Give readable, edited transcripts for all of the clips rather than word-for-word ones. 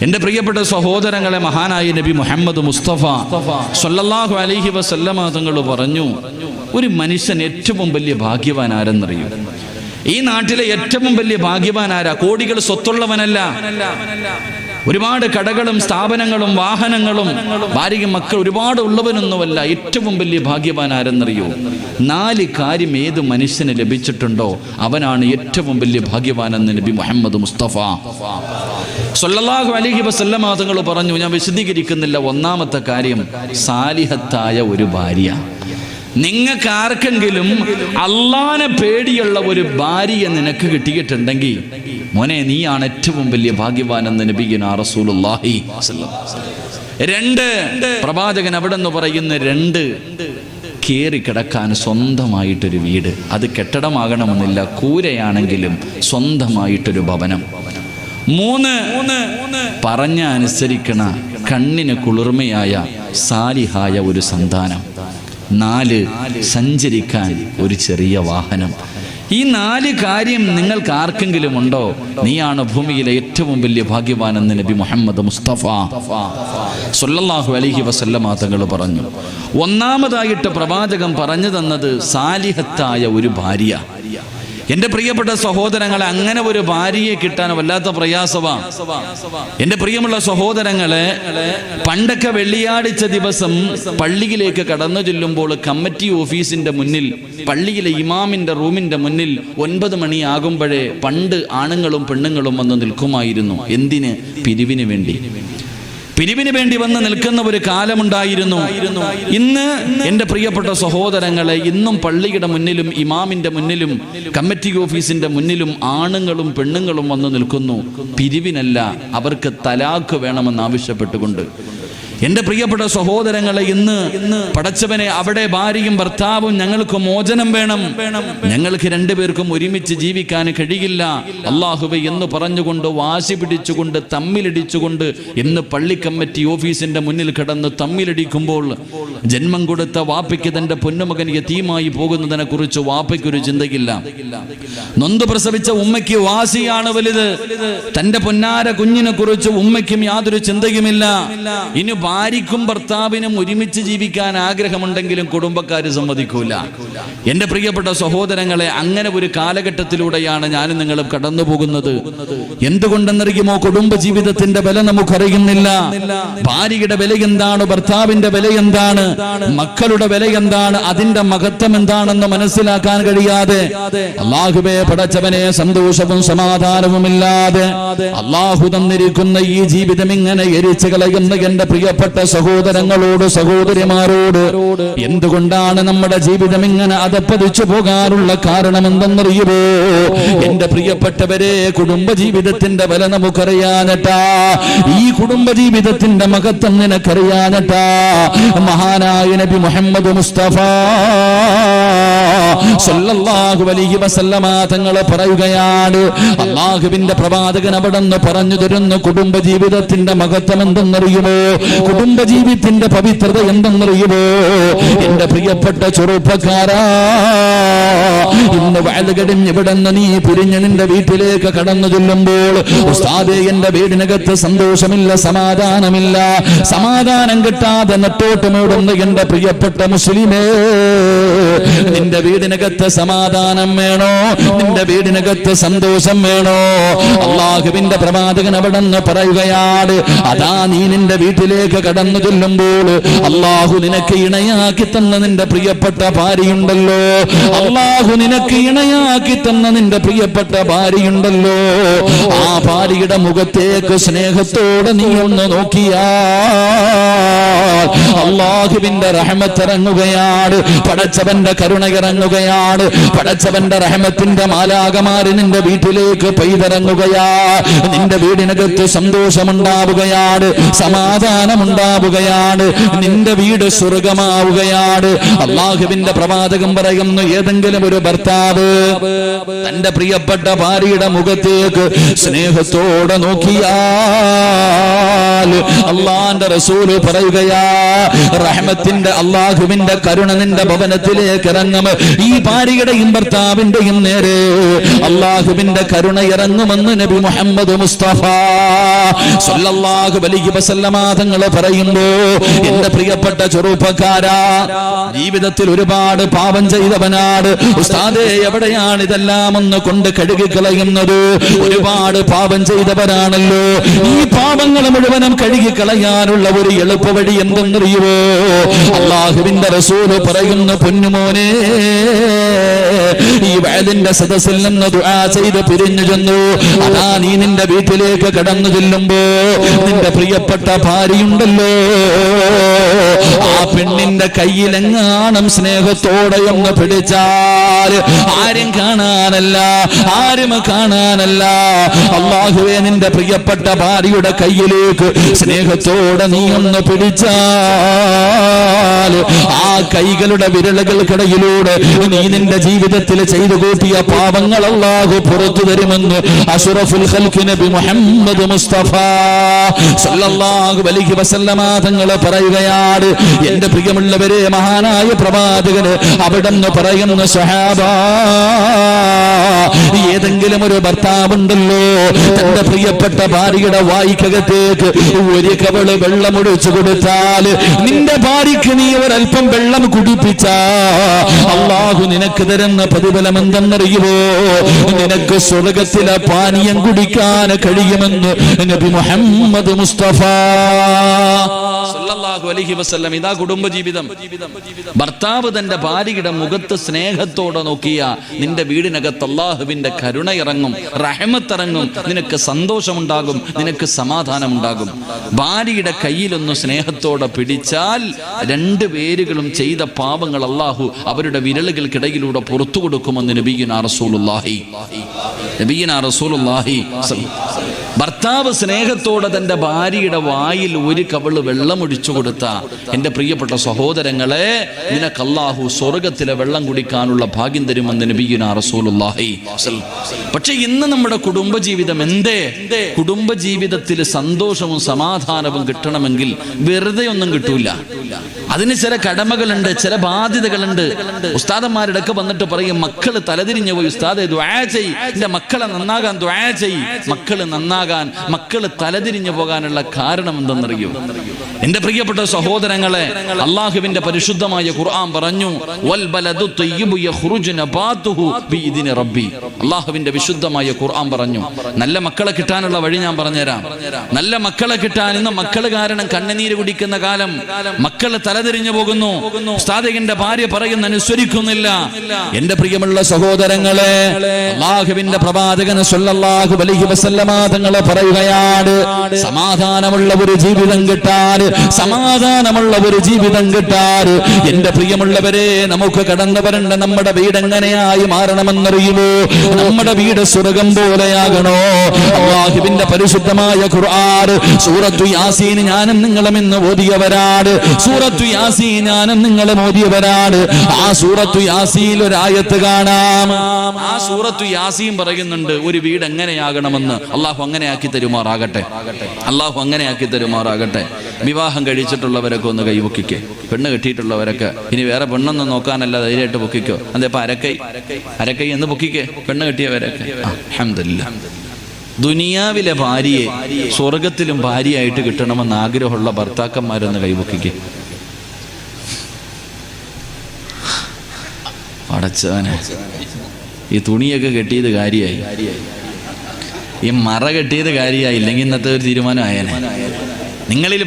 എൻ്റെ പ്രിയപ്പെട്ട സഹോദരങ്ങളെ, മഹാനായ നബി മുഹമ്മദ് മുസ്തഫ സ്വല്ലല്ലാഹു അലൈഹി വസല്ലമ തങ്ങൾ പറഞ്ഞു, ഒരു മനുഷ്യൻ ഏറ്റവും വലിയ ഭാഗ്യവാൻ ആരെന്നറിയും? ഈ നാട്ടിലെ ഏറ്റവും വലിയ ഭാഗ്യവാൻ ആരാ? കോടികൾ സ്വത്തുള്ളവനല്ല, ഒരുപാട് കടകളും സ്ഥാപനങ്ങളും വാഹനങ്ങളും ഭാര്യയും മക്കൾ ഒരുപാട് ഉള്ളവനൊന്നുമല്ല. ഏറ്റവും വലിയ ഭാഗ്യവാൻ ആരെന്നറിയോ? 4 കാര്യം ഏത് മനുഷ്യന് ലഭിച്ചിട്ടുണ്ടോ അവനാണ് ഏറ്റവും വലിയ ഭാഗ്യവാൻ എന്ന് നബി മുഹമ്മദ് മുസ്തഫ സ്വല്ലല്ലാഹു അലൈഹി വസല്ലമ തങ്ങൾ പറഞ്ഞു. ഞാൻ വിശദീകരിക്കുന്നില്ല. ഒന്നാമത്തെ കാര്യം, സാലിഹത്തായ ഒരു ഭാര്യ. നിങ്ങൾക്ക് ആർക്കെങ്കിലും അള്ളാനെ പേടിയുള്ള ഒരു ഭാര്യയെ നിനക്ക് കിട്ടിയിട്ടുണ്ടെങ്കിൽ മോനെ, നീയാണ് ഏറ്റവും വലിയ ഭാഗ്യവാൻ എന്ന് നബിയുനാ റസൂലുള്ളാഹി സ്വല്ലല്ലാഹു അലൈഹി വസല്ലം. 2, പ്രവാചകൻ അവിടെ നിന്ന് പറയുന്ന 2, കേറി കിടക്കാൻ സ്വന്തമായിട്ടൊരു വീട്. അത് കെട്ടിടമാകണമെന്നില്ല, കൂരയാണെങ്കിലും സ്വന്തമായിട്ടൊരു ഭവനം. 3, പറഞ്ഞ അനുസരിക്കണ കണ്ണിന് കുളിർമയായ സാലിഹായ ഒരു സന്താനം. 4, സഞ്ചരിക്കാൻ ഒരു ചെറിയ വാഹനം. ഈ 4 കാര്യം നിങ്ങൾക്ക് ആർക്കെങ്കിലും ഉണ്ടോ, നീയാണ് ഭൂമിയിലെ ഏറ്റവും വലിയ ഭാഗ്യവാൻ എന്ന് നബി മുഹമ്മദ് മുസ്തഫ സ്വല്ലല്ലാഹു അലൈഹി വസല്ലമ തങ്ങൾ പറഞ്ഞു. ഒന്നാമതായിട്ട് പ്രവാചകൻ പറഞ്ഞു തന്നത് സാലിഹത്തായ ഒരു ഭാര്യ. എൻ്റെ പ്രിയപ്പെട്ട സഹോദരങ്ങളെ, അങ്ങനെ ഒരു ഭാര്യയെ കിട്ടാൻ വല്ലാത്ത പ്രയാസമാണ്. എൻ്റെ പ്രിയമുള്ള സഹോദരങ്ങളെ, പണ്ടൊക്കെ വെള്ളിയാഴ്ച ദിവസം പള്ളിയിലേക്ക് കടന്നു ചെല്ലുമ്പോൾ കമ്മിറ്റി ഓഫീസിന്റെ മുന്നിൽ, പള്ളിയിലെ ഇമാമിന്റെ റൂമിന്റെ മുന്നിൽ 9 മണിയാകുമ്പോഴേ പണ്ട് ആണുങ്ങളും പെണ്ണുങ്ങളും വന്ന് നിൽക്കുമായിരുന്നു. എന്തിന്? പിരിവിന് വേണ്ടി വന്ന് നിൽക്കുന്ന ഒരു കാലമുണ്ടായിരുന്നു. ഇന്ന് എൻ്റെ പ്രിയപ്പെട്ട സഹോദരങ്ങളെ, ഇന്നും പള്ളിയുടെ മുന്നിലും ഇമാമിന്റെ മുന്നിലും കമ്മിറ്റി ഓഫീസിന്റെ മുന്നിലും ആണുങ്ങളും പെണ്ണുങ്ങളും വന്ന് നിൽക്കുന്നു. പിരിവിനല്ല, അവർക്ക് തലാഖ് വേണമെന്ന് ആവശ്യപ്പെട്ടുകൊണ്ട്. എൻ്റെ പ്രിയപ്പെട്ട സഹോദരങ്ങളെ, ഇന്ന് പടച്ചവനെ, അവിടെ ഭാര്യയും ഭർത്താവും ഞങ്ങൾക്ക് മോചനം വേണം, ഞങ്ങൾക്ക് 2 പേർക്കും ഒരുമിച്ച് ജീവിക്കാൻ കഴിയില്ല അല്ലാഹുവേ എന്ന് പറഞ്ഞുകൊണ്ട് വാശി പിടിച്ചുകൊണ്ട് തമ്മിലടിച്ചുകൊണ്ട് ഇന്ന് പള്ളി കമ്മിറ്റി ഓഫീസിന്റെ മുന്നിൽ കിടന്ന് തമ്മിലടിക്കുമ്പോൾ ജന്മം കൊടുത്ത വാപ്പയ്ക്ക് തന്റെ പൊന്നുമകൻ യതീമായി പോകുന്നതിനെ കുറിച്ച് വാപ്പയ്ക്കൊരു ചിന്തയില്ല. നൊന്ത് പ്രസവിച്ച ഉമ്മയ്ക്ക് വാശിയാണ് വലുത്. തന്റെ പൊന്നാര കുഞ്ഞിനെ കുറിച്ച് ഉമ്മയ്ക്കും യാതൊരു ചിന്തയുമില്ല. ഇനി ഭാര്യയ്ക്കും ഭർത്താവിനും ഒരുമിച്ച് ജീവിക്കാൻ ആഗ്രഹമുണ്ടെങ്കിലും കുടുംബക്കാര് സമ്മതിക്കൂല. എന്റെ പ്രിയപ്പെട്ട സഹോദരങ്ങളെ, അങ്ങനെ ഒരു കാലഘട്ടത്തിലൂടെയാണ് ഞാനും നിങ്ങളും കടന്നു പോകുന്നത്. എന്തുകൊണ്ടെന്നറിയുമോ? കുടുംബ ജീവിതത്തിന്റെ വില നമുക്കറിയുന്നില്ല. ഭാര്യയുടെ വില എന്താണ്, ഭർത്താവിന്റെ വില എന്താണ്, മക്കളുടെ വില എന്താണ്, അതിന്റെ മഹത്വം എന്താണെന്ന് മനസ്സിലാക്കാൻ കഴിയാതെ അല്ലാഹുവേ പടച്ചവനെ, സന്തോഷവും സമാധാനവും ഇല്ലാതെ അല്ലാഹു തന്നിരിക്കുന്ന ഈ ജീവിതം ഇങ്ങനെ എരിച്ചു കളയുന്ന എന്റെ പ്രിയപ്പെട്ട സഹോദരങ്ങളോട്, സഹോദരിമാരോട്, എന്തുകൊണ്ടാണ് നമ്മുടെ ജീവിതം ഇങ്ങനെ അതപ്പതിച്ചു പോകാനുള്ള കാരണം എന്തെന്നറിയുമോ? എന്റെ പ്രിയപ്പെട്ടവരെ, കുടുംബ ജീവിതത്തിന്റെ വില നമുക്കറിയാനട്ടാ, ഈ കുടുംബ ജീവിതത്തിന്റെ മഹത്വം നിനക്കറിയാനട്ടാ. മഹാനായ നബി മുഹമ്മദ് മുസ്തഫ സ്വല്ലല്ലാഹു അലൈഹി വസല്ലമ തങ്ങൾ പറയുകയാണ്, അല്ലാഹുവിന്റെ പ്രവാചകൻ അവിടെന്ന് പറഞ്ഞു തരുന്നു കുടുംബ ജീവിതത്തിന്റെ മഹത്വം എന്തെന്നറിയുമോ? കുടുംബ ജീവിതത്തിന്റെ പവിത്രത എന്തെന്നറിയുമോ? എന്റെ പ്രിയപ്പെട്ട ചെറുപ്പക്കാരാ, ഇന്ന് വയലുകടിഞ്ഞ് ഇവിടെന്ന് നീ പിരിഞ്ഞ് നിന്റെ വീട്ടിലേക്ക് കടന്നു ചെല്ലുമ്പോൾ, ഉസ്താദേ എന്റെ വീടിനകത്ത് സന്തോഷമില്ല, സമാധാനമില്ല, സമാധാനം കിട്ടാതെ നെട്ടോട്ടമോടുന്ന എന്റെ പ്രിയപ്പെട്ട മുസ്ലിമേ, നിന്റെ വീടിനകത്ത് സമാധാനം വേണോ? നിന്റെ വീടിനകത്ത് സന്തോഷം വേണോ? അല്ലാഹുവിന്റെ പ്രവാചകൻ അവിടെന്ന് പറയുകയാണ്, അതാ നീ നിന്റെ വീട്ടിലേക്ക് കടന്നു ചെല്ലുമ്പോൾ അല്ലാഹു നിനക്ക് ഇണയാക്കി തന്ന നിന്റെ പ്രിയപ്പെട്ട ഭാര്യയുണ്ടല്ലോ, അല്ലാഹു നിനക്ക് ഇണയാക്കി തന്ന നിന്റെ പ്രിയപ്പെട്ട ഭാര്യയുണ്ടല്ലോ, ആ ഭാര്യയുടെ മുഖത്തേക്ക് സ്നേഹത്തോടെ നീ ഒന്ന് നോക്കിയാ അല്ലാഹുവിന്റെ റഹ്മത്ത് ഇറങ്ങുകയാണ്, പടച്ചവന്റെ കരുണ ഇറങ്ങുകയാണ്, പടച്ചവന്റെ റഹ്മത്തിന്റെ മാലാകമാര് നിന്റെ വീട്ടിലേക്ക് പെയ്തിറങ്ങുകയാ. നിന്റെ വീടിനകത്ത് സന്തോഷമുണ്ടാവുകയാണ്, സമാധാനമുണ്ടാവുകയാണ്, നിന്റെ വീട് സ്വർഗമാവുകയാണ്. അല്ലാഹുവിന്റെ പ്രവാചകൻ പറയുന്നു, ഏതെങ്കിലും ഒരു ഭർത്താവ് തന്റെ പ്രിയപ്പെട്ട ഭാര്യയുടെ മുഖത്തേക്ക് സ്നേഹത്തോടെ നോക്കിയാൽ അള്ളാന്റെ റസൂല് പറയുകയാ, റഹ്മത്തിന്റെ അള്ളാഹുവിന്റെ കരുണ നിന്റെ ഭവനത്തിലേക്ക് ഇറങ്ങും. ഈ ഭാര്യയുടെയും ഭർത്താവിന്റെയും നേരെ അള്ളാഹുവിന്റെ കരുണ ഇറങ്ങുമെന്ന് നബി മുഹമ്മദ് മുസ്തഫ സല്ലല്ലാഹു അലൈഹി വസല്ലമ തങ്ങൾ പറയുമ്പോ, എന്റെ പ്രിയപ്പെട്ട ചെറുപ്പക്കാരാ, ജീവിതത്തിൽ ഒരുപാട് പാപം ചെയ്തവനാണ് ഉസ്താദേ. എവിടെയാണ് ഇതെല്ലാം ഒന്ന് കൊണ്ട് കഴുകിക്കളയുന്നത്? ഒരുപാട് പാപം ചെയ്തവരാണല്ലോ. ഈ പാപങ്ങൾ മുഴുവനും കഴുകിക്കളയാനുള്ള ഒരു എളുപ്പ വഴി എന്തെന്നറിയുവോ? അള്ളാഹുവിന്റെ റസൂല് പറയുന്ന, പൊന്നുമോനെ, ഈ വഅദിന്റെ സദസ്സിൽ നിന്ന് ദുആ ചെയ്ത് പിരിഞ്ഞു ചെന്നു. അതാ നീ നിന്റെ വീട്ടിലേക്ക് കടന്നു ചെല്ലുമ്പോ നിന്റെ പ്രിയപ്പെട്ട ഭാര്യയുണ്ടല്ലോ, ആ പെണ്ണിന്റെ കയ്യിലെങ്ങാനും സ്നേഹത്തോടെ ഒന്ന് പിടിച്ചാൽ ആരും കാണാനല്ല, ആരും കാണാനല്ല. അല്ലാഹുവേ, നിന്റെ പ്രിയപ്പെട്ട ഭാര്യയുടെ കയ്യിലേക്ക് സ്നേഹത്തോടെ നീ ഒന്ന് പിടിച്ചാൽ ആ കൈകളുടെ വിരലുകൾക്കിടയിലൂടെ നീ നിന്റെ ജീവിതത്തിൽ ചെയ്തു കൂട്ടിയ പാപങ്ങൾ അല്ലാഹു പുറത്തു തരുമെന്ന് അഷ്റഫുൽ ഖൽഖ് നബി മുഹമ്മദ് മുസ്തഫ സല്ലല്ലാഹു അലൈഹി വസല്ലമ തങ്ങൾ പറയുകയാണ്. എന്റെ പ്രിയമുള്ളവരെ, മഹാനായ പ്രവാചകന് അവിടെന്ന് പറയുന്ന സ്വഹാബ, ഏതെങ്കിലും ഒരു ഭർത്താവുണ്ടല്ലോ തന്റെ പ്രിയപ്പെട്ട ഭാര്യയുടെ വായിക്കകത്തേക്ക് ഒരു കവള് വെള്ളം ഒഴിച്ചു കൊടുത്താൽ, നിന്റെ ഭാര്യക്ക് നീ ഒരൽപ്പം വെള്ളം കുടിപ്പിച്ച അല്ലാഹു നിനക്ക് തരുന്ന പ്രതിഫലം എന്തെന്നറിയുമോ? നിനക്ക് സ്വർഗത്തിലെ പാനീയം കുടിക്കാൻ കഴിയുമെന്ന് നബി മുഹമ്മദ് മുസ്തഫ സല്ലല്ലാഹു അലൈഹി വസല്ലം. ഇതാ കുടുംബജീവിതം. ഭർത്താവ് തന്റെ ഭാര്യയുടെ മുഖത്ത് സ്നേഹത്തോടെ നോക്കിയ നിന്റെ വീടിനകത്ത് അല്ലാഹുവിന്റെ കരുണ ഇറങ്ങും, റഹ്മത്ത് ഇറങ്ങും, നിനക്ക് സന്തോഷമുണ്ടാകും, നിനക്ക് സമാധാനമുണ്ടാകും. ഭാര്യയുടെ കയ്യിലൊന്ന് സ്നേഹത്തോടെ പിടിച്ചാൽ രണ്ടു പേരുകളും ചെയ്ത പാപങ്ങൾ അല്ലാഹു അവരുടെ വിരലുകൾക്കിടയിലൂടെ പുറത്തു കൊടുക്കുമെന്ന് നബിയുനാ റസൂലുള്ളാഹി. ഭർത്താവ് സ്നേഹത്തോടെ തന്റെ ഭാര്യയുടെ വായിൽ ഒരു കവള് വെള്ളം ഒഴിച്ചു കൊടുത്ത എന്റെ പ്രിയപ്പെട്ട സഹോദരങ്ങളെ, നിനക്ക് അല്ലാഹു സ്വർഗത്തിലെ വെള്ളം കുടിക്കാനുള്ള ഭാഗ്യം തരുമെന്ന് നബിയുനാ റസൂലുള്ളാഹി. പക്ഷെ ഇന്ന് നമ്മുടെ കുടുംബജീവിതം എന്തേ? കുടുംബജീവിതത്തിൽ സന്തോഷവും സമാധാനവും കിട്ടണമെങ്കിൽ വെറുതെ ഒന്നും കിട്ടൂല. അതിന് ചില കടമകളുണ്ട്, ചില ബാധ്യതകളുണ്ട്. ഉസ്താദന്മാരുടെ ഒക്കെ വന്നിട്ട് പറയും, മക്കള് തലതിരിഞ്ഞു പോയി ഉസ്താദെ ദുആ ചെയ്യ്, എന്റെ മക്കളെ നന്നാകാൻ ദുആ ചെയ്യ്. മക്കള് നന്നാകാൻ, മക്കള് തലതിരിഞ്ഞു പോകാനുള്ള കാരണം എന്തെന്നറിയോ? എന്റെ പ്രിയപ്പെട്ട സഹോദരങ്ങളെ, അല്ലാഹുവിന്റെ പരിശുദ്ധമായ ഖുർആൻ പറഞ്ഞു, വൽ ബലദു തയ്യിബു യഖ്റുജു നബാതുഹു ബിഇദ്നി റബ്ബി. അല്ലാഹുവിന്റെ വിശുദ്ധമായ ഖുർആൻ പറഞ്ഞു, നല്ല മക്കളെ കിട്ടാനുള്ള വഴി ഞാൻ പറഞ്ഞുതരാം. നല്ല മക്കളെ കിട്ടാൻ, ഇന്ന് മക്കള് കാരണം കണ്ണുനീര് കുടിക്കുന്ന കാലം, മക്കള് തലതിരിഞ്ഞു പോകുന്നു, ഉസ്താദിന്റെ ഭാര്യ പറയുന്ന അനുസരിക്കുന്നില്ല. എന്റെ പ്രിയമുള്ള സഹോദരങ്ങളെ, അല്ലാഹുവിന്റെ പ്രവാചകൻ സല്ലല്ലാഹു അലൈഹി വസല്ലമ തങ്ങൾ പറയുകയാണ്, സമാധാനമുള്ള ഒരു ജീവിതം കിട്ടാൻ, സമാധാനമുള്ള ഒരു ജീവിതം കിട്ടാൻ, എന്റെ പ്രിയമുള്ളവരെ, നമുക്ക് കടന്നു വരേണ്ട നമ്മുടെ വീട് എങ്ങനെയായി മാറണമെന്നറിയുമോ? നമ്മുടെ വീട് സ്വർഗം പോലെയാകണോ? അല്ലാഹുവിന്റെ പരിശുദ്ധമായ ഖുർആൻ സൂറത്തു യാസീൻ ഞാനും നിങ്ങളും ഇന്ന് ഓതിയവരാണ്. സൂറത്തു യാസീൻ ഞാനും നിങ്ങളും ഓതിയവരാണ്. ആ സൂറത്തു യാസീൻ ഒരു ആയത്ത് കാണാം. ആ സൂറത്തു യാസീൻ പറയുന്നുണ്ട് ഒരു വീട് എങ്ങനെയാകണമെന്ന്. അല്ലാഹു അങ്ങനെ ആക്കി തരുമാറാകട്ടെ, അല്ലാഹു അങ്ങനെ ആക്കി തരുമാറാകട്ടെ. വിവാഹം കഴിച്ചിട്ടുള്ളവരൊക്കെ ഒന്ന് കൈപൊക്കിക്കേ. പെണ്ണ് കെട്ടിയിട്ടുള്ളവരൊക്കെ ഇനി വേറെ പെണ്ണൊന്നും നോക്കാനല്ല, ധൈര്യമായിട്ട് പൊക്കിക്കോ. അതെപ്പോ അരക്കൈ എന്ന് പൊക്കിക്കേ. പെണ്ണ് കെട്ടിയവരൊക്കെ അൽഹംദുലില്ലാഹ്. ദുനിയാവിലെ ഭാര്യയെ സ്വർഗത്തിലും ഭാര്യയായിട്ട് കിട്ടണമെന്ന് ആഗ്രഹമുള്ള ഭർത്താക്കന്മാരൊന്ന് കൈപൊക്കിക്കേ. അടച്ചവനെ, ഈ തുണിയൊക്കെ കെട്ടിയത് കാര്യമായി, ഈ മറ കെട്ടിയത് കാര്യമായി. ഇല്ലെങ്കിൽ ഇന്നത്തെ ഒരു തീരുമാനം ആയേനെ. നിങ്ങളിൽ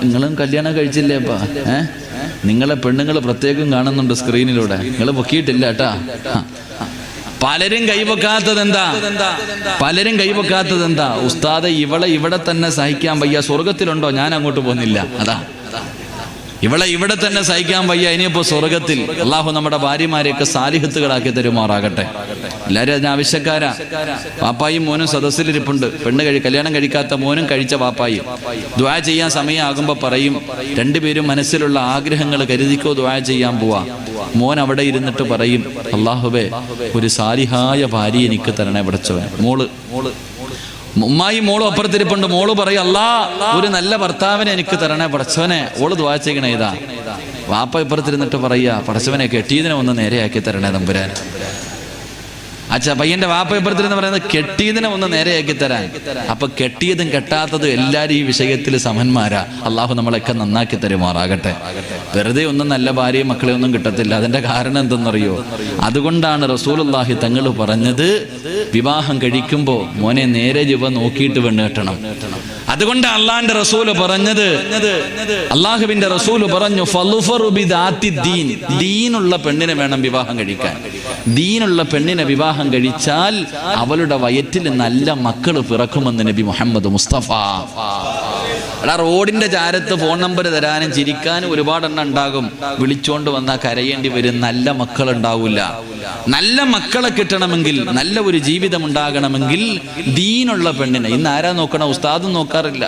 നിങ്ങളും കല്യാണം കഴിച്ചില്ലേ അപ്പാ? നിങ്ങളെ പെണ്ണുങ്ങൾ പ്രത്യേകം കാണുന്നുണ്ട് സ്ക്രീനിലൂടെ. നിങ്ങൾ പൊക്കിയിട്ടില്ല കേട്ടാ. പലരും കൈവക്കാത്തത് എന്താ? ഉസ്താദെ, ഇവിടെ തന്നെ സഹിക്കാൻ വയ്യ, സ്വർഗത്തിലുണ്ടോ? ഞാൻ അങ്ങോട്ട് പോകുന്നില്ല. അതാ, ഇവിടെ തന്നെ സഹിക്കാൻ വയ്യ, ഇനിയിപ്പോ സ്വർഗത്തിൽ. അല്ലാഹു നമ്മുടെ ഭാര്യമാരെയൊക്കെ സാലിഹത്തുകളാക്കി തരുമാറാകട്ടെ. എല്ലാവരും അതിന് ആവശ്യക്കാരാ. വാപ്പായും മോനും സദസ്സിലിരിപ്പുണ്ട്. കല്യാണം കഴിക്കാത്ത മോനും കഴിച്ച വാപ്പായും. ദുആ ചെയ്യാൻ സമയമാകുമ്പോ പറയും, രണ്ടുപേരും മനസ്സിലുള്ള ആഗ്രഹങ്ങൾ കരുതിക്കോ, ദുആ ചെയ്യാൻ പോവാ. മോൻ അവിടെ ഇരുന്നിട്ട് പറയും, അല്ലാഹുവേ, ഒരു സാലിഹായ ഭാര്യ എനിക്ക് തരണേ പടച്ചവൻ. മോള് ഉമ്മായി മോളും അപ്പുറത്തിരിപ്പുണ്ട്. മോള് പറയും, അല്ലാ ഒരു നല്ല ഭർത്താവിനെ എനിക്ക് തരണേ പടച്ചവനെ. ഓള് ദുആ ചെയ്യണേ. ഇതാ വാപ്പ ഇപ്പുറത്തിരുന്നിട്ട് പറയാ, പടച്ചവനെ കെട്ടിയതിനെ ഒന്ന് നേരെയാക്കി തരണേ തമ്പുരാൻ. അച്ഛാ പയ്യന്റെ വാപ്പ ഇപ്പുറത്തിരുന്ന് പറയുന്നത് കെട്ടിയതിനെ ഒന്ന് നേരെയാക്കി തരാൻ. അപ്പൊ കെട്ടിയതും കെട്ടാത്തതും എല്ലാവരും ഈ വിഷയത്തിൽ സമന്മാരാ. അള്ളാഹു നമ്മളെയൊക്കെ നന്നാക്കി തരുമാറാകട്ടെ. വെറുതെ ഒന്നും നല്ല ഭാര്യയും മക്കളെ ഒന്നും കിട്ടത്തില്ല. അതിന്റെ കാരണം എന്തെന്നറിയോ? അതുകൊണ്ടാണ് റസൂലുള്ളാഹി തങ്ങൾ പറഞ്ഞത്, വിവാഹം കഴിക്കുമ്പോ മോനെ നേരെ ചുവ നോക്കിയിട്ട് പെണ്ണ് കെട്ടണം. അതുകൊണ്ട് അള്ളാഹിന്റെ റസൂല് പറഞ്ഞത്, അള്ളാഹുവിന്റെ റസൂല് പറഞ്ഞു, ഫളുഫറു ബിദാത്തി ദീൻ, ദീനുള്ള പെണ്ണിനെ വേണം വിവാഹം കഴിക്കാൻ. ദീനുള്ള പെണ്ണിനെ വിവാഹം കഴിച്ചാൽ അവളുടെ വയറ്റിൽ നല്ല മക്കൾ പിറക്കുമെന്ന് നബി മുഹമ്മദ് മുസ്തഫ. റോഡിന്റെ ചാരത്ത് ഫോൺ നമ്പർ തരാനും ചിരിക്കാനും ഒരുപാടെണ്ണം ഉണ്ടാകും. വിളിച്ചോണ്ട് വന്നാൽ കരയേണ്ടി വരും. നല്ല മക്കൾ ഉണ്ടാവില്ല. നല്ല മക്കളെ കിട്ടണമെങ്കിൽ, നല്ല ഒരു ജീവിതം ഉണ്ടാകണമെങ്കിൽ ദീനുള്ള പെണ്ണിനെ. ഇന്ന് ആരാ നോക്കണം? ഉസ്താദും നോക്കാറില്ല,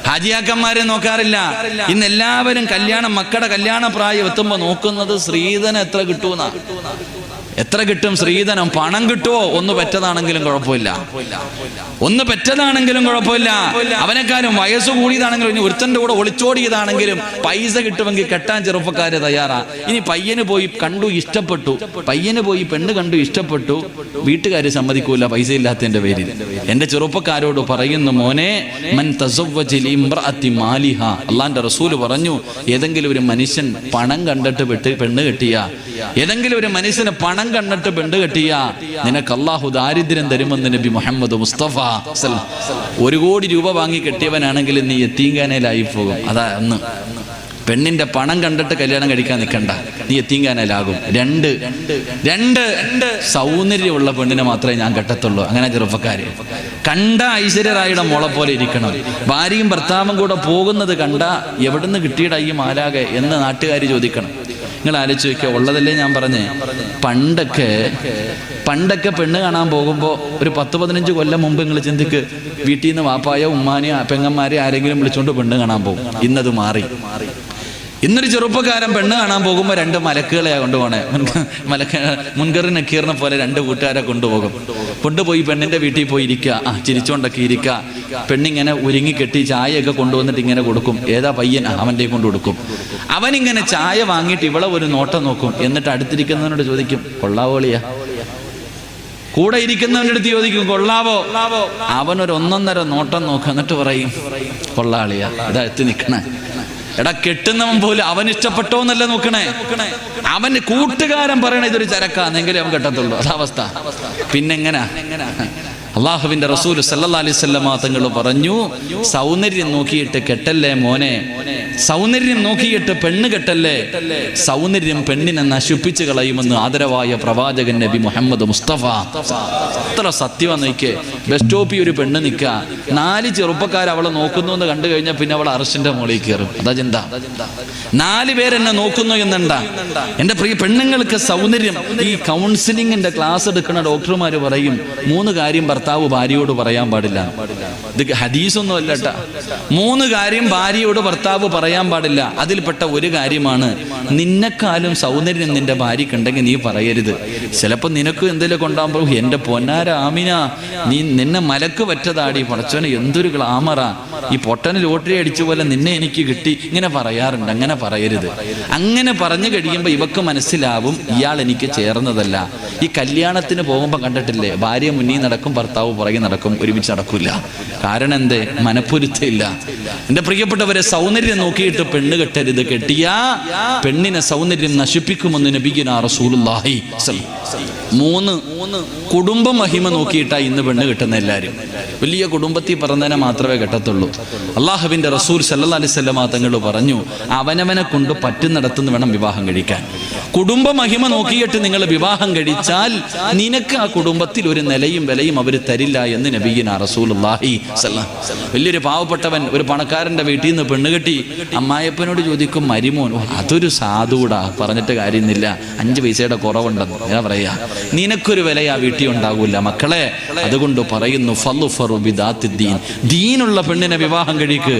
ഹാജിയാക്കന്മാരെ നോക്കാറില്ല. ഇന്ന് എല്ലാവരും മക്കളുടെ കല്യാണ പ്രായം എത്തുമ്പോ നോക്കുന്നത് സ്ത്രീധനം എത്ര കിട്ടുമെന്നാ. എത്ര കിട്ടും സ്ത്രീധനം? പണം കിട്ടുമോ? ഒന്ന് പെറ്റതാണെങ്കിലും കുഴപ്പമില്ല, ഒന്ന് പെറ്റതാണെങ്കിലും കുഴപ്പമില്ല. അവനെക്കാരും വയസ്സ് കൂടിയതാണെങ്കിലും, ഇനി ഒരുത്തന്റെ കൂടെ ഒളിച്ചോടിയതാണെങ്കിലും പൈസ കിട്ടുമെങ്കിൽ കെട്ടാൻ ചെറുപ്പക്കാര് തയ്യാറാ. ഇനി പയ്യന് പോയി കണ്ടു, ഇഷ്ടപ്പെട്ടു, പയ്യന് പോയി പെണ്ണ് കണ്ടു, ഇഷ്ടപ്പെട്ടു, വീട്ടുകാര് സമ്മതിക്കൂല പൈസ ഇല്ലാത്തതിന്റെ പേരിൽ. എന്റെ ചെറുപ്പക്കാരോട് പറയുന്നു, മോനെ മൻ തസവ്വജ ലിംറഅത്തി മാലിഹ, അല്ലാഹുവിന്റെ റസൂൽ പറഞ്ഞു, ഏതെങ്കിലും ഒരു മനുഷ്യൻ പണം കണ്ടിട്ട് പെണ്ണ് കെട്ടിയ, ഏതെങ്കിലും ഒരു മനുഷ്യന് പണം കണ്ടിട്ട് പെണ്ണ് കെട്ടിയ, നിനക്ക് അല്ലാഹു ദാരിദ്ര്യം തരുമെന്ന് നബി മുഹമ്മദ് മുസ്തഫ. 1 കോടി രൂപ വാങ്ങി കെട്ടിയവനാണെങ്കിൽ നീ യത്തീംഖാനയിലായി പോകും. അതാ ഒന്ന്. പെണ്ണിന്റെ പണം കണ്ടിട്ട് കല്യാണം കഴിക്കാൻ നിൽക്കണ്ട, നീ യത്തീംഖാനയിലാകും. 2 സൗന്ദര്യമുള്ള പെണ്ണിനെ മാത്രമേ ഞാൻ കെട്ടത്തുള്ളൂ. അങ്ങനെ ചെറുപ്പക്കാര് കണ്ട ഐശ്വര്യറായിയുടെ മോളെ പോലെ ഇരിക്കണം. ഭാര്യയും ഭർത്താവും കൂടെ പോകുന്നത് കണ്ട എവിടുന്ന് കിട്ടിയിട ഈ മാലാകെ എന്ന് നാട്ടുകാർ ചോദിക്കണം. നിങ്ങൾ ആലോചിച്ച് നോക്കിയോ, ഉള്ളതല്ലേ ഞാൻ പറഞ്ഞേ. പണ്ടൊക്കെ പെണ്ണ് കാണാൻ പോകുമ്പോൾ ഒരു 10-15 കൊല്ലം മുമ്പ് നിങ്ങൾ ചിന്തിക്ക്, വീട്ടിൽ നിന്ന് വാപ്പായോ ഉമ്മാനെയോ പെങ്ങന്മാരെ ആരെങ്കിലും വിളിച്ചുകൊണ്ട് പെണ്ണ് കാണാൻ പോകും. ഇന്നത് മാറി. ഇന്നൊരു ചെറുപ്പക്കാരൻ പെണ്ണ് കാണാൻ പോകുമ്പോൾ 2 മലക്കുകളെയാ കൊണ്ടുപോകണേ. മുൻകറി നക്കീറിനെ പോലെ 2 കൂട്ടുകാരെ കൊണ്ടുപോയി പെണ്ണിന്റെ വീട്ടിൽ പോയി ഇരിക്കുക. ചിരിച്ചോണ്ടൊക്കെ ഇരിക്കുക. പെണ്ണിങ്ങനെ ഒരുങ്ങി കെട്ടി ചായയൊക്കെ കൊണ്ടുവന്നിട്ട് ഇങ്ങനെ കൊടുക്കും. ഏതാ പയ്യൻ? അവൻ്റെ കൊണ്ട് കൊടുക്കും. അവനിങ്ങനെ ചായ വാങ്ങിയിട്ട് ഇവളെ ഒരു നോട്ടം നോക്കും. എന്നിട്ട് അടുത്തിരിക്കുന്നവനോട് ചോദിക്കും, കൊള്ളാവോളിയാ? കൂടെ ഇരിക്കുന്നവൻ്റെ അടുത്ത് ചോദിക്കും, കൊള്ളാവോ? അവനൊരു 1.5 നോട്ടം നോക്കും. എന്നിട്ട് പറയും, കൊള്ളാളിയാ. ഇതാ എത്തി നിൽക്കണേ. എടാ, കെട്ടുന്നവൻ പോലും അവൻ ഇഷ്ടപ്പെട്ടോന്നല്ല നോക്കണേ. അവന് കൂട്ടുകാരൻ പറയണ ഇതൊരു ചരക്കാന്നെങ്കിലേ അവൻ കെട്ടത്തുള്ളൂ. അതവസ്ഥ. പിന്നെങ്ങനാ? അള്ളാഹുവിന്റെ റസൂൽ സല്ലല്ലാഹു അലൈഹി വസല്ലം തങ്ങൾ പറഞ്ഞു, സൗന്ദര്യം നോക്കിയിട്ട് കെട്ടല്ലേ മോനെ, സൗന്ദര്യം നോക്കിയിട്ട് പെണ്ണ് കെട്ടല്ലേ, സൗന്ദര്യം പെണ്ണിനെ നശിപ്പിച്ചു കളയുമെന്ന് ആദരവായ പ്രവാചകൻ നബി മുഹമ്മദ് മുസ്തഫ. അത്ര സത്യമാണ്. നോക്കിയേ, ബസ് സ്റ്റോപ്പിൽ ഒരു പെണ്ണ് നിൽക്കുക, 4 ചെറുപ്പക്കാർ അവളെ നോക്കുന്നു എന്ന് കണ്ടു കഴിഞ്ഞാൽ പിന്നെ അവൾ അറസ്റ്റിന്റെ മുകളിൽ കയറും. അതാ ചിന്ത. 4 പേരെന്നെ നോക്കുന്നു എന്നുണ്ടാ. എന്റെ പ്രിയ പെണ്ണുങ്ങൾക്ക് സൗന്ദര്യം, ഈ കൗൺസിലിങ്ങിന്റെ ക്ലാസ് എടുക്കുന്ന ഡോക്ടർമാർ പറയും, 3 കാര്യം ഭർത്താവ് ഭാര്യയോട് പറയാൻ പാടില്ല. ഇത് ഹദീസൊന്നും അല്ലട്ടാ. 3 കാര്യം ഭാര്യയോട് ഭർത്താവ് പറയാൻ പാടില്ല. അതിൽപ്പെട്ട ഒരു കാര്യമാണ്, നിന്നെക്കാളും സൗന്ദര്യം നിന്റെ ഭാര്യക്കുണ്ടെങ്കിൽ നീ പറയരുത്. ചിലപ്പോൾ നിനക്ക് എന്തെങ്കിലും കൊണ്ടാകുമ്പോൾ, എന്റെ പൊന്നാര ആമിന, നിന്നെ മലക്ക് പറ്റതാടി, പടച്ചോനെ എന്തൊരു ഗ്ലാമറാ, ഈ പൊട്ടന് ലോട്ടറി അടിച്ച പോലെ നിന്നെ എനിക്ക് കിട്ടി, ഇങ്ങനെ പറയാറുണ്ട്. അങ്ങനെ പറയരുത്. അങ്ങനെ പറഞ്ഞു കഴിയുമ്പോൾ ഇവക്ക് മനസ്സിലാവും, ഇയാൾ എനിക്ക് ചേർന്നതല്ല. ഈ കല്യാണത്തിന് പോകുമ്പോൾ കണ്ടിട്ടില്ലേ, ഭാര്യ മുന്നിൽ നടക്കും, ഭർത്താവ് പുറകെ നടക്കും, ഒരുമിച്ച് നടക്കില്ല. കാരണം എന്തേ? മനപ്പൊരുത്തമില്ല. എന്റെ പ്രിയപ്പെട്ടവരെ, സൗന്ദര്യം നോക്കിയിട്ട് പെണ്ണ് കെട്ടരുത്. കെട്ടിയ പെണ്ണിനെ സൗന്ദര്യം നശിപ്പിക്കുമെന്ന് നബിയുനാ റസൂലുള്ളാഹി. 3 കുടുംബ മഹിമ നോക്കിയിട്ടാ ഇന്ന് പെണ്ണ് കെട്ടുന്ന എല്ലാവരും. വലിയ കുടുംബത്തിൽ പറഞ്ഞതിനെ മാത്രമേ കെട്ടത്തുള്ളൂ. അള്ളാഹുവിന്റെ റസൂൽ സല്ലല്ലാഹു അലൈഹി വസല്ലം തങ്ങൾ പറഞ്ഞു, അവനവനെ കൊണ്ട് പറ്റുന്നിടത്തുനിന്ന് വേണം വിവാഹം കഴിക്കാൻ. കുടുംബ മഹിമ നോക്കിയിട്ട് നിങ്ങൾ വിവാഹം കഴിച്ചാൽ നിനക്ക് ആ കുടുംബത്തിൽ ഒരു നിലയും വിലയും അവർ തരില്ല എന്ന് നബിയുനാ റസൂലുള്ളാഹി സ്വല്ലല്ലാഹു അലൈഹി വസല്ലം. വലിയൊരു പാവപ്പെട്ടവൻ ഒരു പണക്കാരന്റെ വീട്ടിൽ നിന്ന് പെണ്ണ് കെട്ടി. അമ്മായപ്പനോട് ചോദിക്കും, മരിമോൻ, അതൊരു സാധുടാ, പറഞ്ഞിട്ട് കാര്യമൊന്നുമില്ല, 5 പൈസയുടെ കുറവുണ്ടെന്ന്. ഞാൻ പറയാ, നിനക്കൊരു വില ആ വീട്ടിൽ ഉണ്ടാകൂല മക്കളെ. അതുകൊണ്ട് പറയുന്നു, ഫളുഫറു ബിദാത്തി ദീൻ, ദീനുള്ള പെണ്ണിനെ വിവാഹം കഴിക്ക്,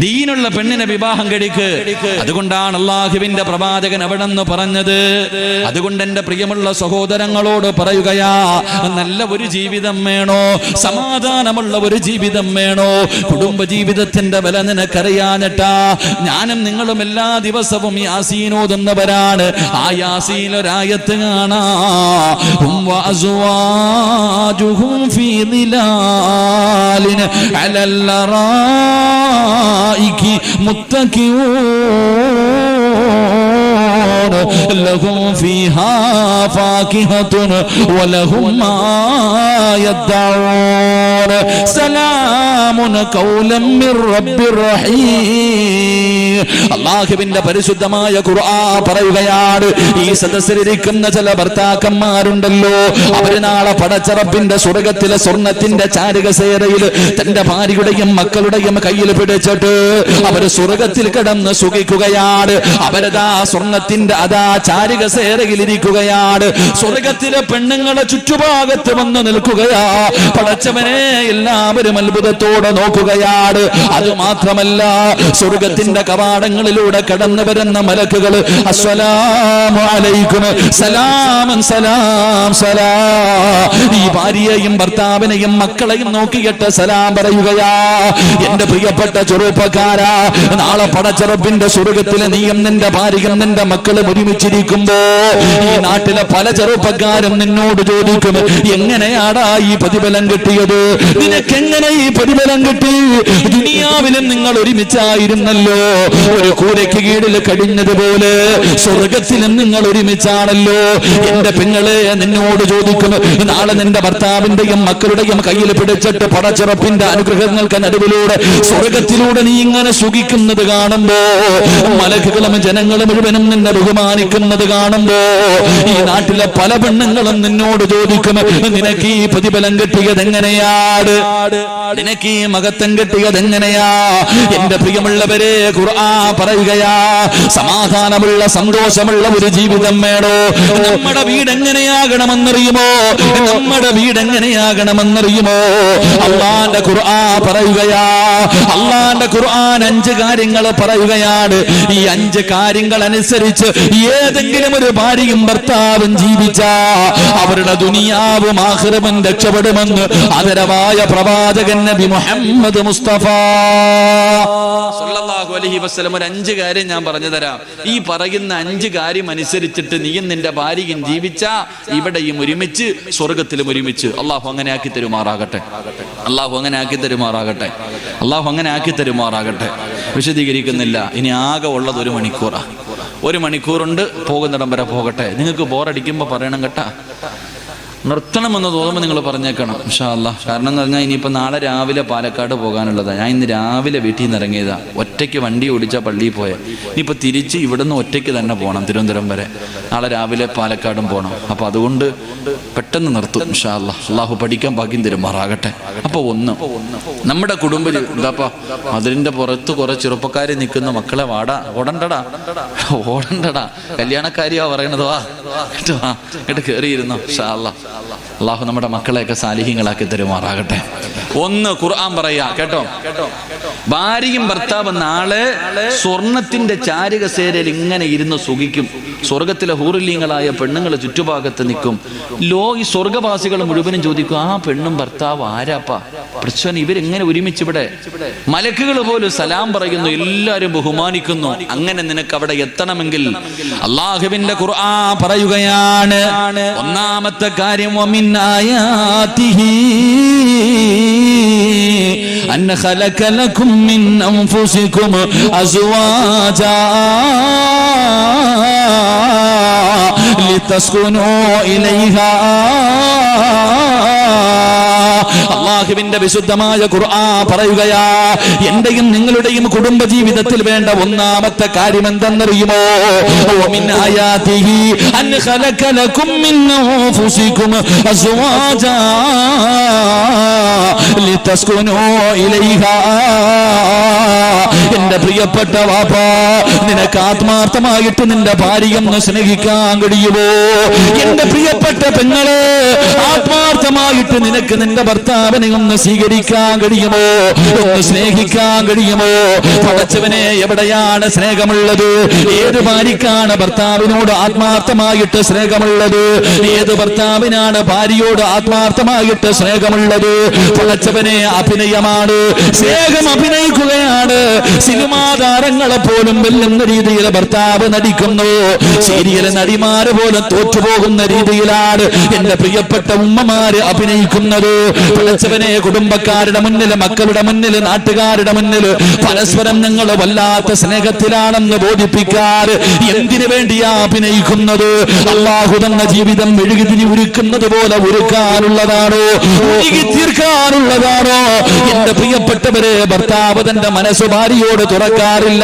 ദീനുള്ള പെണ്ണിനെ വിവാഹം കഴിക്ക്. അതുകൊണ്ടാണ് അള്ളാഹുവിന്റെ പ്രവാചകൻ അവിടെ നിന്ന് പറഞ്ഞത്, പറഞ്ഞത്. അതുകൊണ്ട് എന്റെ പ്രിയമുള്ള സഹോദരങ്ങളോട് പറയുകയാ, നല്ല ഒരു ജീവിതം വേണോ, സമാധാനമുള്ള ഒരു ജീവിതം വേണോ, കുടുംബ ജീവിതത്തിന്റെ വില നിനക്കറിയാഞ്ഞിട്ടാ ഞാനും നിങ്ങളും എല്ലാ ദിവസവും യാസീൻ ഓതുന്നവരാണ്. ആ യാസീൻ ഒരായത്ത് കാണാ, വഅസ്വാജുഹും ഫീ ദിലാലിൻ അലൽ അറായികി മുത്തഖിഊൻ ലഹും ഫീഹാ ഫാകിഹത്തുൻ വലഹും മാ യദ്ദഊൻ സലാമുൻ ഖൗലൻ മിർ റബ്ബിർ റഹീം. അല്ലാഹുവിന്റെ പരിശുദ്ധമായ ഖുർആൻ പറയുകയാണ്, ഈ സദസ്സിലിരിക്കുന്ന ചില ഭർത്താക്കന്മാരുണ്ടല്ലോ, അവര് നാളെ പടച്ചറപ്പിന്റെ സ്വർഗത്തിലെ സ്വർണത്തിന്റെ ചാരുകസേരയിൽ തന്റെ ഭാര്യയുടെയും മക്കളുടെയും കയ്യിൽ പിടിച്ചിട്ട് അവര് സ്വർഗത്തിൽ കിടന്ന് സുഖിക്കുകയാണ്. അവരതാ സ്വർണത്തിന്റെ അതാ ചാരുകസേരയിൽ ഇരിക്കുകയാണ്. സ്വർഗത്തിലെ പെണ്ണുങ്ങളെ ചുറ്റുഭാഗത്ത് വന്ന് നിൽക്കുകയാ. പടച്ചവനെ എല്ലാവരും അത്ഭുതത്തോടെ നോക്കുകയാണ്. അതുമാത്രമല്ല, സ്വർഗത്തിന്റെ കവാടങ്ങളിലൂടെ കടന്നു വരുന്ന മലക്കുകൾ അസ്സലാമു അലൈക്കും സലാമൻ സലാം സലാം, ഈ ഭാര്യയെയും ഭർത്താവിനെയും മക്കളെയും നോക്കിയിട്ട് സലാം പറയുകയാ. എന്റെ പ്രിയപ്പെട്ട ചെറുപ്പക്കാരാ, നാളെ പടച്ചറപ്പിന്റെ സ്വർഗത്തിലെ നീയും നിന്റെ ഭാര്യയും നിന്റെ മക്കളും ഒരുമിച്ചിരിക്കുമ്പോ ഈ നാട്ടിലെ പല ചെറുപ്പക്കാരും നിന്നോട് ചോദിക്കും, എങ്ങനെയാടാ ഈ പ്രതിഫലം കിട്ടിയത്, നിനക്കെങ്ങനെ ഈ പ്രതിഫലം കിട്ടി? ദുനിയാവിലും നിങ്ങൾ ഒരുമിച്ചായിരുന്നല്ലോ, ഒരു കൂരയ്ക്ക് കീഴിൽ കഴിഞ്ഞതുപോലെ സ്വർഗത്തിലും നിങ്ങൾ ഒരുമിച്ചാണല്ലോ. എന്റെ പെങ്ങളെ നിന്നോട് ചോദിക്കും, നാളെ നിന്റെ ഭർത്താവിന്റെയും മക്കളുടെയും കയ്യിൽ പിടിച്ചിട്ട് പടച്ചിറപ്പിന്റെ അനുഗ്രഹങ്ങൾക്ക് നടുവിലൂടെ സ്വർഗത്തിലൂടെ നീ ഇങ്ങനെ സുഖിക്കുന്നത് കാണുമ്പോ, മലക്കുകളും ജനങ്ങളും മുഴുവനും നിന്നെ ബഹുമാനിക്കുന്നത് കാണുമ്പോ, ഈ നാട്ടിലെ പല പെണ്ണുങ്ങളും നിന്നോട് ചോദിക്കും, നിനക്ക് ഈ പ്രതിഫലം കിട്ടിയത് എങ്ങനെയാണ്, നിനക്ക് ഈ മഹത്വം കിട്ടിയത് എങ്ങനെയാ? എന്റെ പ്രിയമുള്ളവരെ, ഖുർആൻ പറയുകയാ, സമാധാനമുള്ള സന്തോഷമുള്ള ഒരു ജീവിതം വേണോ? നമ്മുടെ വീട് എങ്ങനെയാകണമെന്നറിയുമോ? നമ്മുടെ വീട് എങ്ങനെയാകണമെന്നറിയുമോ? അല്ലാഹുവിന്റെ ഖുർആൻ പറയുകയാ, അല്ലാഹുവിന്റെ ഖുർആൻ 5 കാര്യങ്ങൾ പറയുകയാണ്. ഈ 5 കാര്യങ്ങൾ അനുസരിച്ച് ഏതെങ്കിലും ഒരു ഭാര്യയും ഭർത്താവും ജീവിച്ചാ അവരുടെ ദുനിയാവും ആഖിറവും രക്ഷപ്പെടുമെന്ന് ആദരവായ പ്രവാചകൻ നബി മുഹമ്മദ് മുസ്തഫ സല്ലല്ലാഹു അലൈഹി വസല്ലം ഒരു 5 കാര്യം ഞാൻ പറഞ്ഞു തരാം. ഈ പറയുന്ന 5 കാര്യം അനുസരിച്ചിട്ട് നീയും നിന്റെ ഭാര്യയും ജീവിച്ചാ ഇവിടെയും ഒരുമിച്ച് സ്വർഗത്തിലും ഒരുമിച്ച്. അള്ളാഹു അങ്ങനെ ആക്കി തരുമാറാകട്ടെ, അള്ളാഹു അങ്ങനെ ആക്കി തരുമാറാകട്ടെ, അള്ളാഹു അങ്ങനെ ആക്കി തരുമാറാകട്ടെ. വിശദീകരിക്കുന്നില്ല, ഇനി ആകെ ഉള്ളത് 1 മണിക്കൂറാ. 1 മണിക്കൂറുണ്ട്, പോകുന്നിടം വരെ പോകട്ടെ. നിങ്ങൾക്ക് ബോറടിക്കുമ്പോൾ പറയണം കേട്ടാ, നിർത്തണമെന്ന് തോന്നുമ്പോൾ നിങ്ങൾ പറഞ്ഞേക്കണം ഇൻഷാ അല്ലാഹ്. കാരണം എന്ന് പറഞ്ഞാൽ ഇനിയിപ്പോൾ നാളെ രാവിലെ പാലക്കാട് പോകാനുള്ളതാണ്. ഞാൻ ഇന്ന് രാവിലെ വീട്ടിൽ നിന്ന് ഇറങ്ങിയതാ, ഒറ്റയ്ക്ക് വണ്ടി ഓടിച്ചാൽ പള്ളിയിൽ പോയെ. ഇനിയിപ്പോൾ തിരിച്ച് ഇവിടുന്ന് ഒറ്റയ്ക്ക് തന്നെ പോകണം തിരുവനന്തപുരം വരെ. നാളെ രാവിലെ പാലക്കാടും പോകണം. അപ്പോൾ അതുകൊണ്ട് പെട്ടെന്ന് നിർത്തും ഇൻഷാ അല്ലാഹ്. അള്ളാഹു പഠിക്കാൻ ഭാഗ്യം തരുമാറാകട്ടെ. അപ്പോൾ നമ്മുടെ കുടുംബ എന്താപ്പാ അതിൻ്റെ പുറത്ത് കുറെ ചെറുപ്പക്കാർ നിൽക്കുന്ന മക്കളെ ഓടണ്ടടാ കല്യാണക്കാരിയാ പറയണത്, വാ കേട്ട് കയറിയിരുന്നു ഇൻഷാ അല്ലാഹ്. അള്ളാഹു നമ്മുടെ മക്കളെയൊക്കെ സാലിഹ്യങ്ങളാക്കി തരുമാറാകട്ടെ. 1 ഖുർആൻ പറയാ കേട്ടോ, ഭാര്യയും ഭർത്താവ് നാളെ സ്വർണത്തിന്റെ ചാരുകസേരയിൽ ഇങ്ങനെ ഇരുന്ന് സുഖിക്കും. സ്വർഗത്തിലെ ഹൂറിലീങ്ങളായ പെണ്ണുങ്ങൾ ചുറ്റുഭാഗത്ത് നിൽക്കും. ഈ സ്വർഗവാസികൾ മുഴുവനും ചോദിക്കും, ആ പെണ്ണും ഭർത്താവ് ആരാപ്പാ പ്രശ്നം, ഇവരെങ്ങനെ ഒരുമിച്ച് ഇവിടെ? മലക്കുകൾ പോലും സലാം പറയുന്നു, എല്ലാവരും ബഹുമാനിക്കുന്നു. അങ്ങനെ നിനക്ക് അവിടെ എത്തണമെങ്കിൽ അള്ളാഹുവിന്റെ ഖുർആൻ പറയുകയാണ്, ഒന്നാമത്തെ കാര്യം വമിൻ ആയാതിഹി അൻ ഖലഖ ലക്കും മിൻ അൻഫുസികും അസ്വാജാ ലിതസ്കുനൂ ഇലൈഹാ. അല്ലാഹുവിന്റെ വിശുദ്ധമായ ഖുർആൻ പറയുകയാ, എന്റെയും നിങ്ങളുടെയും കുടുംബ ജീവിതത്തിൽ വേണ്ട ഒന്നാമത്തെ കാര്യം എന്തെന്നറിയുമോ? വമിൻ ആയാതിഹി അൻ ഖലഖ ലക്കും മിൻ അൻഫുസികും അസ്വാജാ ലിതസ്കുനൂ ഇലൈഹാ. എന്റെ പ്രിയപ്പെട്ട വാപ്പ, നിനക്ക് ആത്മാർത്ഥമായിട്ട് നിന്റെ ഭാര്യയൊന്ന് സ്നേഹിക്കാൻ കഴിയുമോ? എന്റെ പ്രിയപ്പെട്ട പെങ്ങളെ, ആത്മാർത്ഥമായിട്ട് നിനക്ക് നിന്റെ ഭർത്താവിനെ ഒന്ന് സ്വീകരിക്കാൻ കഴിയുമോ? ഒന്ന് സ്നേഹിക്കാൻ കഴിയുമോ? പടച്ചവനെ, എവിടെയാണ് സ്നേഹമുള്ളത്? ഏത് ഭാര്യക്കാണ് ഭർത്താവിനോട് ആത്മാർത്ഥമായിട്ട് സ്നേഹമുള്ളത്? ഏത് ഭർത്താവിനാണ് ഭാര്യയോട് ആത്മാർത്ഥമായിട്ട് സ്നേഹമുള്ളത്? പടച്ചവനെ, അഭിനയമാണ്, സ്നേഹം അഭിനയിക്കുകയാണ്. സിനിമാ താരങ്ങളെ പോലും വെല്ലുന്ന രീതിയിൽ ഭർത്താവ് നടിക്കുന്നു. സീരിയൽ നടിമാര് പോലും തോറ്റുപോകുന്ന രീതിയിലാണ് എന്റെ പ്രിയപ്പെട്ട ഉമ്മമാര് അഭിനയിക്കുന്നത്. പടച്ചവനെ, കുടുംബക്കാരുടെ മുന്നിൽ, മക്കളുടെ മുന്നിൽ, നാട്ടുകാരുടെ മുന്നിൽ പരസ്പരം ഞങ്ങൾ വല്ലാത്ത സ്നേഹത്തിലാണെന്ന് ബോധിപ്പിക്കാറ് എന്തിനു വേണ്ടിയാ അഭിനയിക്കുന്നത്? അല്ലാഹു തന്ന ജീവിതം മെഴുകുതിരി ഉരുക്കുന്നത് പോലെ ഉരുക്കാനുള്ളതാണോ? ഉരുകി തീർക്കാനുള്ളതാണോ? എന്റെ പ്രിയപ്പെട്ടവരെ, ഭർത്താവ് തന്റെ മനസ്സ് ഭാര്യയോട് തുറക്കാറില്ല.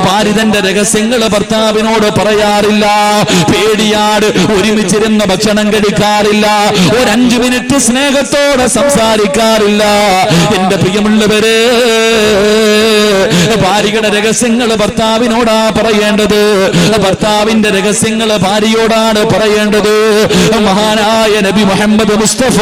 ഭാര്യ തന്റെ രഹസ്യങ്ങൾ ഭർത്താവിനോട് പറയാറില്ല. പേടിയാട് ഒരുമിച്ചിരുന്ന് ഭക്ഷണം കഴിക്കാറില്ല. ഒരു 5 മിനിറ്റ് സ്നേഹത്തോടെ സംസാരിക്കാറില്ല. എന്റെ പ്രിയമുള്ളവരെ, ഭാര്യയുടെ രഹസ്യങ്ങൾ ഭർത്താവിനോടാ പറയേണ്ടത്. ഭർത്താവിന്റെ രഹസ്യങ്ങൾ ഭാര്യയോടാണ് പറയേണ്ടത്. മഹാനായ നബി മുഹമ്മദ് മുസ്തഫ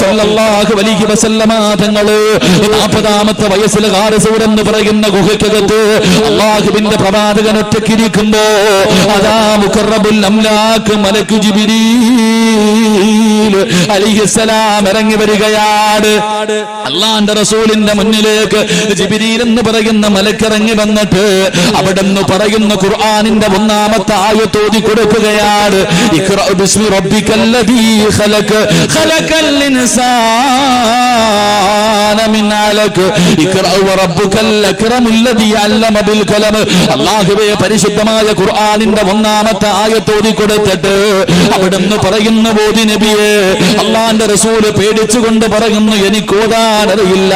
സല്ലല്ലാഹു അലൈഹി വസല്ലമ തങ്ങള് 40ാമത്തെ വയസ്സിൽ ഗാറസൂർ എന്ന് പറയുന്ന ഗുഹയ്ക്കകത്ത് അല്ലാഹുവിന്റെ പ്രവാചകൻ ഒറ്റയ്ക്കിരിക്കുമ്പോ അതാ മുഖറബുൽ അംലാക്ക് മലക്ക് ജിബ്രീൽ അലൈഹിസ്സലാം ഇറങ്ങി വരികയാണ്. അല്ലാഹുവിന്റെ റസൂലിന്റെ മുന്നിലേക്ക് ജിബ്രീൽ എന്ന് പറയുന്ന മലക്ക് ഇറങ്ങി വന്നിട്ട് അവിടെന്ന് പറയുന്ന ഖുർആനിന്റെ 1ാമത്തെ ആയത്ത് ഓതി കൊടുക്കുകയാണ്. ഇഖ്റ ബിസ്മി റബ്ബിക്കല്ലദീ ഖലഖ് ഖലഖൽ ഇൻസാന മിൻ അലഖ് ഇഖ്റ വറബ്ബുക്കൽ അക്രമുല്ലദീ അല്ലമ ബിൽ ഖലം. അല്ലാഹുവേ, പരിശുദ്ധമായ ഖുർആനിന്റെ 1ാമത്തെ ആയത്ത് ഓതി കൊടുത്തിട്ട് അവിടെന്ന് പറയുന്ന ബോധി നബിയെ, അല്ലാഹുവിന്റെ റസൂല് പേടിച്ചുകൊണ്ട് പറയുന്നു, എനിക്ക് ഓതാൻ അറിയില്ല.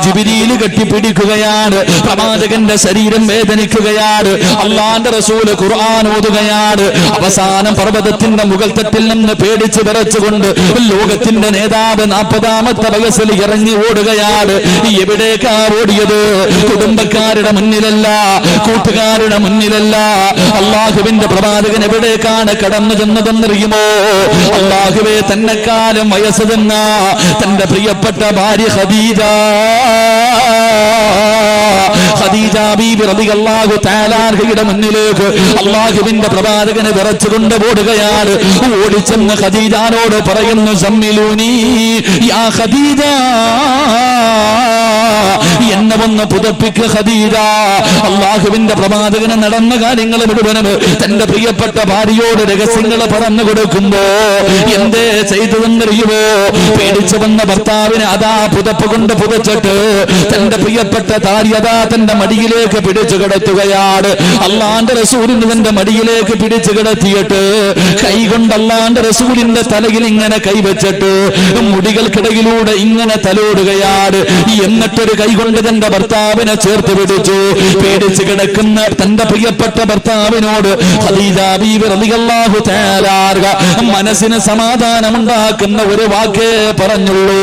ജിബ്രീൽ കെട്ടിപ്പിടിക്കുകയാണ്. പ്രവാചകന്റെ ശരീരം വേദനിക്കുകയാണ്. അല്ലാഹുവിന്റെ റസൂല് ഖുർആൻ ഓതുകയാണ്. അവസാനം പർവ്വതത്തിന്റെ മുകൾ തട്ടിൽ നിന്ന് പേടിച്ച് വിറച്ചുകൊണ്ട് ലോകത്തിന്റെ നേതാവ് 40ാമത്തെ വയസ്സിൽ ഇറങ്ങി ഓടുകയാണ്. എവിടേക്കാ ഓടിയത്? കുടുംബക്കാരുടെ മുന്നിലല്ല, കൂട്ടുകാരുടെ മുന്നിലല്ല. അല്ലാഹുവിന്റെ പ്രവാചകൻ എവിടേക്കാണ് കടന്നു ചെന്നതെന്നറിയുമോ? അല്ലാഹുവേ, തന്നെക്കാലം വയസ്സ് തന്ന തന്റെ പ്രിയപ്പെട്ട ഭാര്യ ഖദീജ ബീബി റളിയല്ലാഹു തആല അൻഹയുടെ മുന്നിലേക്ക് അല്ലാഹുവിന്റെ പ്രവാചകനെ വിറച്ചുകൊണ്ട് ഓടുകയാണ്. ഓടിച്ചെന്ന് ഖദീജാനോട് പറയുന്നു, സമ്മിലൂനി യാ ഖദീജ, എന്നെ ഒന്ന് പുതപ്പിക്കുക ഖദീജ. അല്ലാഹുവിന്റെ പ്രവാചകന് നടന്ന കാര്യങ്ങൾ മുഴുവനും തന്റെ പ്രിയപ്പെട്ട ഭാര്യയോട് രഹസ്യങ്ങൾ പറഞ്ഞു കൊടുക്കുമ്പോ എന്തേ ചെയ്തതെന്നറിയുമോ? പേടിച്ചു വന്ന ഭർത്താവിനെ അതാ പുതപ്പ് കൊണ്ട് പുതച്ചിട്ട് തന്റെ പ്രിയപ്പെട്ട ഭാര്യ അതാ തന്റെ മടിയിലേക്ക് പിടിച്ചു കിടത്തുകയാണ്. അല്ലാഹുവിന്റെ റസൂലിന് തന്റെ മടിയിലേക്ക് പിടിച്ചു കിടത്തിയിട്ട് കൈകൊണ്ട് അല്ലാഹുവിന്റെ റസൂലിന്റെ തലയിൽ ഇങ്ങനെ കൈവച്ചിട്ട് മുടികൾക്കിടയിലൂടെ ഇങ്ങനെ തലോടുകയാണ്. എന്നിട്ടൊരു കൈകൊണ്ട് തന്റെ ഭർത്താവിനെ ചേർത്ത് പിടിച്ചു. പേടിച്ചു കിടക്കുന്ന തന്റെ പ്രിയപ്പെട്ട ഭർത്താവിനോട് ഖദീജ ബീബി റളിയല്ലാഹു തആല മനസ്സിന് സമാധാനമുണ്ടാക്കുന്ന ഒരു വാക്കേ പറഞ്ഞുള്ളൂ.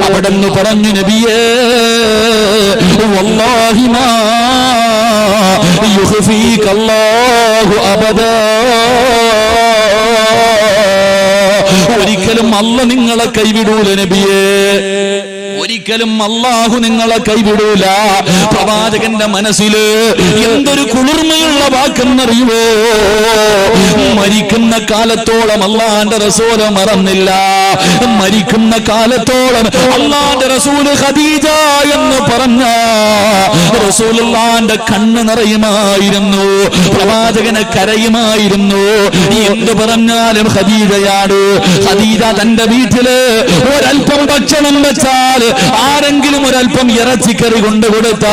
അവിടെന്ന് പറഞ്ഞു, നബിയേ, വല്ലാഹി മാ യുഖ്ഫീകല്ലാഹു അബദാ, ഒരിക്കലും അല്ലാഹു നിങ്ങളെ കൈവിടൂല നബിയേ, ഒരിക്കലും അല്ലാഹു നിങ്ങളെ കൈവിടൂല. പ്രവാചകന്റെ മനസ്സില് എന്തൊരു കുളിർമയുള്ള വാക്കെന്നറിയുമോ? മരിക്കുന്ന കാലത്തോളം അല്ലാഹുവിന്റെ റസൂല് മറന്നില്ല. മരിക്കുന്ന കാലത്തോളം അല്ലാഹുവിന്റെ റസൂല് ഖദീജ എന്ന് പറഞ്ഞ റസൂലുള്ളാഹിന്റെ കണ്ണ് നിറയുമായിരുന്നു. പ്രവാചകനെ കരയുമായിരുന്നു. എന്ത് പറഞ്ഞാലും ഖദീജയാണ്. ഖദീജ തന്റെ വീട്ടില് ഒരൽപ്പം ഭക്ഷണം വെച്ചാൽ ആരെങ്കിലും ഒരൽപ്പം ഇറച്ചിക്കറി കൊണ്ടുകൊടുത്ത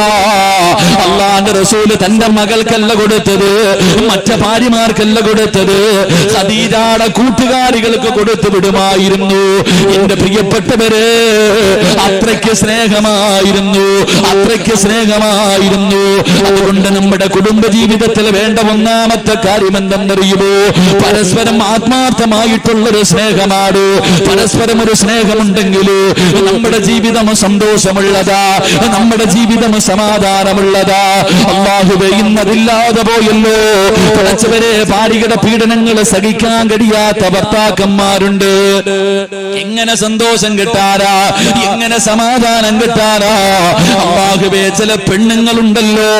അല്ലാഹുവിന്റെ റസൂല് തന്റെ മകൾക്കല്ല കൊടുത്തത്, മറ്റു ഭാര്യമാർക്കല്ല കൊടുത്തത്, ഖദീജയുടെ കൂട്ടുകാരികൾക്ക് കൊടുത്തു വിടുമായിരുന്നു. എന്റെ പ്രിയപ്പെട്ടവരെ, അത്രയ്ക്ക് സ്നേഹമായിരുന്നു, അത്രയ്ക്ക് സ്നേഹമായിരുന്നു. അതുകൊണ്ട് നമ്മുടെ കുടുംബ ജീവിതത്തിൽ വേണ്ട 1ാമത്തെ കാര്യം എന്തെന്നറിയുമോ? പരസ്പരം ആത്മാർത്ഥമായിട്ടുള്ളൊരു സ്നേഹമാണ്. പരസ്പരം ഒരു സ്നേഹമുണ്ടെങ്കിൽ നമ്മുടെ ജീവിതം സന്തോഷമുള്ള സന്തോഷമുള്ളതാ, നമ്മുടെ ജീവിതം സമാധാനമുള്ളതാ. അല്ലാഹുവേ ഇന്നതില്ലാതെ പോയല്ലോ. പടച്ചവരെ ഭാര്യയുടെ പീഡനങ്ങൾ സഹിക്കാൻ കഴിയാത്ത ഭർത്താക്കന്മാരുണ്ട്. എങ്ങനെ സന്തോഷം കിട്ടാനാ, എങ്ങനെ സമാധാനം കിട്ടാനാ? അല്ലാഹുവേ ചില പെണ്ണുങ്ങളുണ്ടല്ലോ,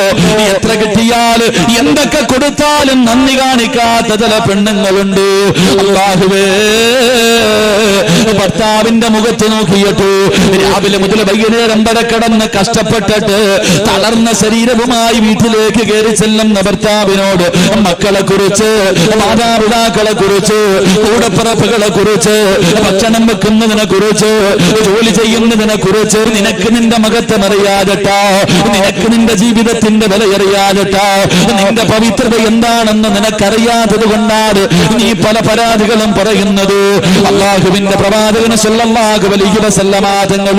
എത്ര കിട്ടിയാൽ എന്തൊക്കെ കൊടുത്താലും നന്ദി കാണിക്കാത്ത ചില പെണ്ണുങ്ങളുണ്ട്. അല്ലാഹുവേ ഭർത്താവിന്റെ മുഖത്ത് നോക്കിയിട്ട് രാവിലെ മുതൽ വൈകുന്നേരം വരെ കിടന്ന് കഷ്ടപ്പെട്ടിട്ട് തളർന്ന ശരീരവുമായി വീട്ടിലേക്ക് കയറി ചെല്ലുന്ന ഭർത്താവിനോട് മക്കളെ കുറിച്ച്, മാതാപിതാക്കളെ കുറിച്ച്, കൂടപ്പിറപ്പുകളെ കുറിച്ച്, ഭക്ഷണം വെക്കുന്നതിനെ കുറിച്ച്, ജോലി ചെയ്യുന്നതിനെ കുറിച്ച് നിനക്ക് നിന്റെ മകത്വം അറിയാതെട്ടാ, നിനക്ക് നിന്റെ ജീവിതത്തിന്റെ വില അറിയാതെട്ടാ, നിന്റെ പവിത്രത എന്താണെന്ന് നിനക്കറിയാത്തത് കൊണ്ടാണ് നീ പല പരാതികളും പറയുന്നത്. അല്ലാഹുവിന്റെ പ്രവാചകൻ സല്ലല്ലാഹു അലൈഹി വസല്ലമ തങ്ങൾ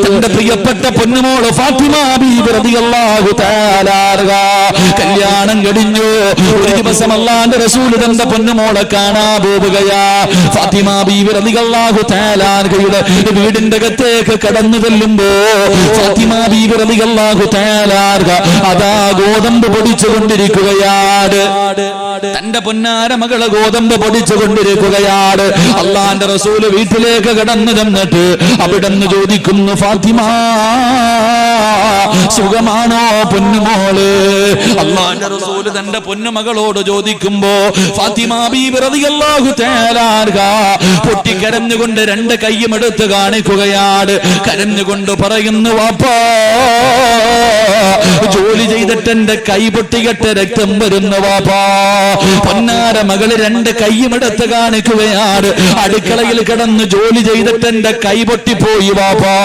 തന്റെ പ്രിയപ്പെട്ട പൊന്നുമോള് ഫാത്തിമ ബീബി റളിയല്ലാഹു തആല കല്യാണം കഴിഞ്ഞു. ഒരു ദിവസം അല്ലാഹുവിന്റെ റസൂൽ തന്റെ പൊന്നുമോളെ കാണാൻ പോവുകയാ. ഫാത്തിമ ബീബി റളിയല്ലാഹു തആല വീടിന്റെ അകത്തേക്ക് കടന്നു ചെല്ലുമ്പോ ഫാത്തിമ ബീബി റളിയല്ലാഹു തആല അതാ ഗോതമ്പ് പൊടിച്ചുകൊണ്ടിരിക്കുകയാണ്. തന്റെ പൊന്നാര മകള് ഗോതമ്പ് പൊടിച്ചുകൊണ്ടിരിക്കുകയാണ്. അല്ലാഹുവിന്റെ റസൂല് വീട്ടിലേക്ക് കടന്നു ചെന്നിട്ട് അവിടെന്ന് ചോദിക്കുന്നു, ഫാത്തിമ സുഖമാണോ പൊന്നുമോള്? അല്ലാഹുവിന്റെ റസൂല് തന്റെ പൊന്നുമകളോട് ചോദിക്കുമ്പോ ഫാത്തിമ ബീബി റളിയല്ലാഹു തആല പൊട്ടിക്കരഞ്ഞുകൊണ്ട് രണ്ട് കൈയും എടുത്ത് കാണിക്കുകയാണ്. കരഞ്ഞുകൊണ്ട് പറയുന്നു, വാപ്പാ ജോലി ചെയ്തിട്ട് എന്റെ കൈ പൊട്ടികെട്ട് രക്തം വരുന്നു വാപ്പാ. പൊന്നാര മകള് രണ്ട് കൈയും എടുത്ത് കാണിക്കുകയാണ്. അടുക്കളയിൽ കിടന്ന് ജോലി ചെയ്തിട്ട് എന്റെ കൈ പൊട്ടിപ്പോയി വാപ്പാ.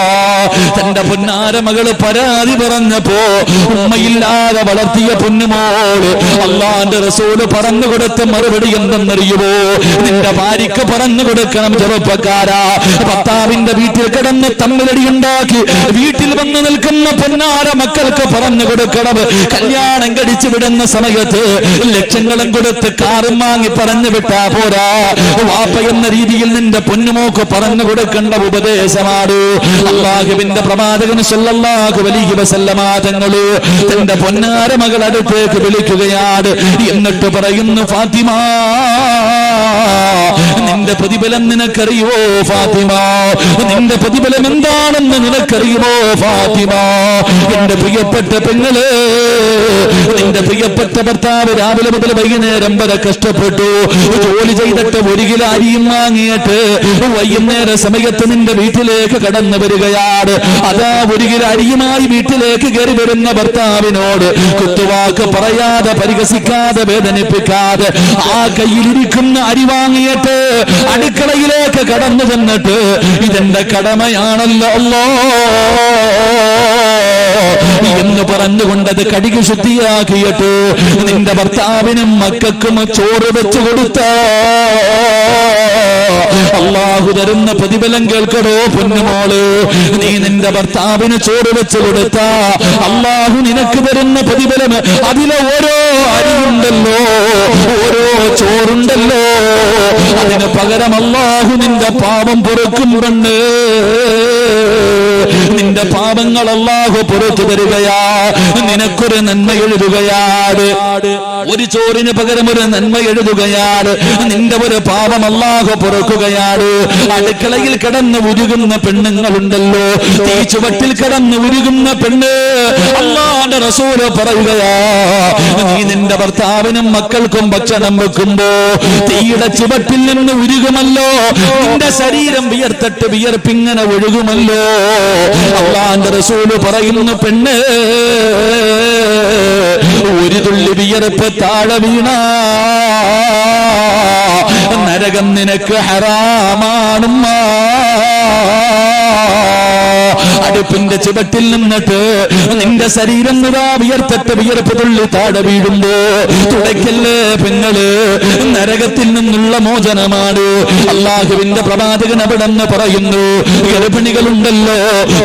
തന്റെ പൊന്നാര മകള് പരാതി പറഞ്ഞപ്പോ ഉമ്മയില്ലാതെ വളർത്തിയ പൊന്നുമോള് അല്ലാഹുവിന്റെ റസൂല് പറഞ്ഞു കൊടുത്ത മറുപടി എന്തെന്നറിയുമോ? നിന്റെ ഭാര്യക്ക് പറഞ്ഞു കൊടുക്കണം, ചെറുപ്പക്കാരാ, ഭർത്താവിന്റെ വീട്ടിൽ കിടന്ന് തമ്മിലടി ഉണ്ടാക്കി വീട്ടിൽ വന്ന് നിൽക്കുന്ന പൊന്നാര മക്കൾക്ക് പറഞ്ഞു കൊടുക്കണം, കല്യാണം കഴിച്ചു വിടുന്ന സമയത്ത് ലക്ഷങ്ങളും കൊടുത്ത് കാറും വാങ്ങി പറഞ്ഞു വിട്ടാ പോരാ. വാപ്പ എന്ന രീതിയിൽ നിന്റെ പൊന്നുമോക്ക് പറഞ്ഞു കൊടുക്കേണ്ട ഉപദേശമാണ്. അല്ലാഹുവിന്റെ പ്രവാചകൻ സല്ലല്ലാഹു അലൈഹി വസല്ലമ തങ്ങൾ തന്റെ പൊന്നാര മകൾ അടുത്തേക്ക് വിളിക്കുകയാണ്. എന്നിട്ട് പറയുന്നു, ഫാത്തിമ നിന്റെ പ്രതിഫലം നിനക്കറിയുമോ ഫാത്തിമ? നിന്റെ പ്രതിഫലം എന്താണെന്ന് നിനക്കറിയുമോ ഫാത്തിമ? എന്റെ പ്രിയപ്പെട്ട പെങ്ങള്, നിന്റെ പ്രിയപ്പെട്ട ഭർത്താവ് രാവിലെ മുതൽ വൈകുന്നേരം വരെ കഷ്ടപ്പെട്ടു ജോലി ചെയ്തിട്ട് ഒരു കിലോ അരിയും വാങ്ങിയിട്ട് വൈകുന്നേര സമയത്ത് നിന്റെ വീട്ടിലേക്ക് കടന്നു വരികയാണ്. അതാ ഒരു കിലോ അരിയുമായി വീട്ടിലേക്ക് കയറി വരുന്ന ഭർത്താവിനോട് കുത്തുവാക്ക് പറയാതെ, പരിഹസിക്കാതെ, വേദനിപ്പിക്കാതെ ആ കയ്യിലിരിക്കുന്ന അരി വാങ്ങിയിട്ട് അടുക്കളയിലേക്ക് കടന്നു ചെന്നിട്ട് ഇതെന്റെ കടമയാണല്ലോ എന്ന് പറഞ്ഞുകൊണ്ടത് കഴുകി ശുദ്ധിയാക്കിയിട്ട് നിന്റെ ഭർത്താവിനും മക്കൾക്കും ചോറ് വെച്ചു കൊടുത്ത അല്ലാഹു തരുന്ന പ്രതിഫലം കേൾക്കടോ പൊന്നുമോള്. നീ നിന്റെ ഭർത്താവിന് ചോറ് വെച്ചു കൊടുത്ത അല്ലാഹു നിനക്ക് തരുന്ന പ്രതിഫലം അതിലെ ഓരോ അരിയുണ്ടല്ലോ, ഓരോ ചോറുണ്ടല്ലോ, അതിന് പകരം അല്ലാഹു നിന്റെ പാപം പൊറുക്കും പെണ്ണ്. നിന്റെ പാപങ്ങൾ അല്ലാഹു പുറത്തു തരികയാ, നിനക്കൊരു നന്മ എഴുതുകയാണ്. ഒരു ചോറിന് പകരം ഒരു നന്മ എഴുതുകയാണ്. നിന്റെ ഒരു പാപം അല്ലാഹു പൊറുക്കുകയാണ്. അടുക്കളയിൽ കിടന്ന് ഉരുകുന്ന പെണ്ണുങ്ങളുണ്ടല്ലോ, തീ ചുവട്ടിൽ കിടന്ന് ഉരുകുന്ന പെണ്ണ്, അല്ലാഹുവിന്റെ റസൂല് പറയുകയാ, നീ നിന്റെ ഭർത്താവിനും മക്കൾക്കും ഭക്ഷണം വെക്കുമ്പോ തീയുടെ ചുവട്ടിൽ നിന്ന് ഉരുകുമല്ലോ, നിന്റെ ശരീരം വിയർത്തിട്ട് വിയർപ്പിങ്ങനെ ഒഴുകുമല്ലോ. അല്ലാഹുവിന്റെ റസൂല് പറയുന്നു, പെണ്ണ് ഒരു തുള്ളി വിയർപ്പ് താഴെ വീണ നരകം നിനക്ക് ഹറാമാണുമ്മ. അടുപ്പിന്റെ ചുവട്ടിൽ നിന്നിട്ട് നിന്റെ ശരീരം വിയർത്തിട്ട് വിയർപ്പ് തുള്ളി താഴെ വീഴുമ്പോ തുടക്കല്ലേ പെങ്ങള്, നരകത്തിൽ നിന്നുള്ള മോചനമാണ്. അല്ലാഹുവിന്റെ പ്രവാചകൻ അവിടെ നിന്ന് പറയുന്നു, ഗർഭിണികളുണ്ടല്ലോ,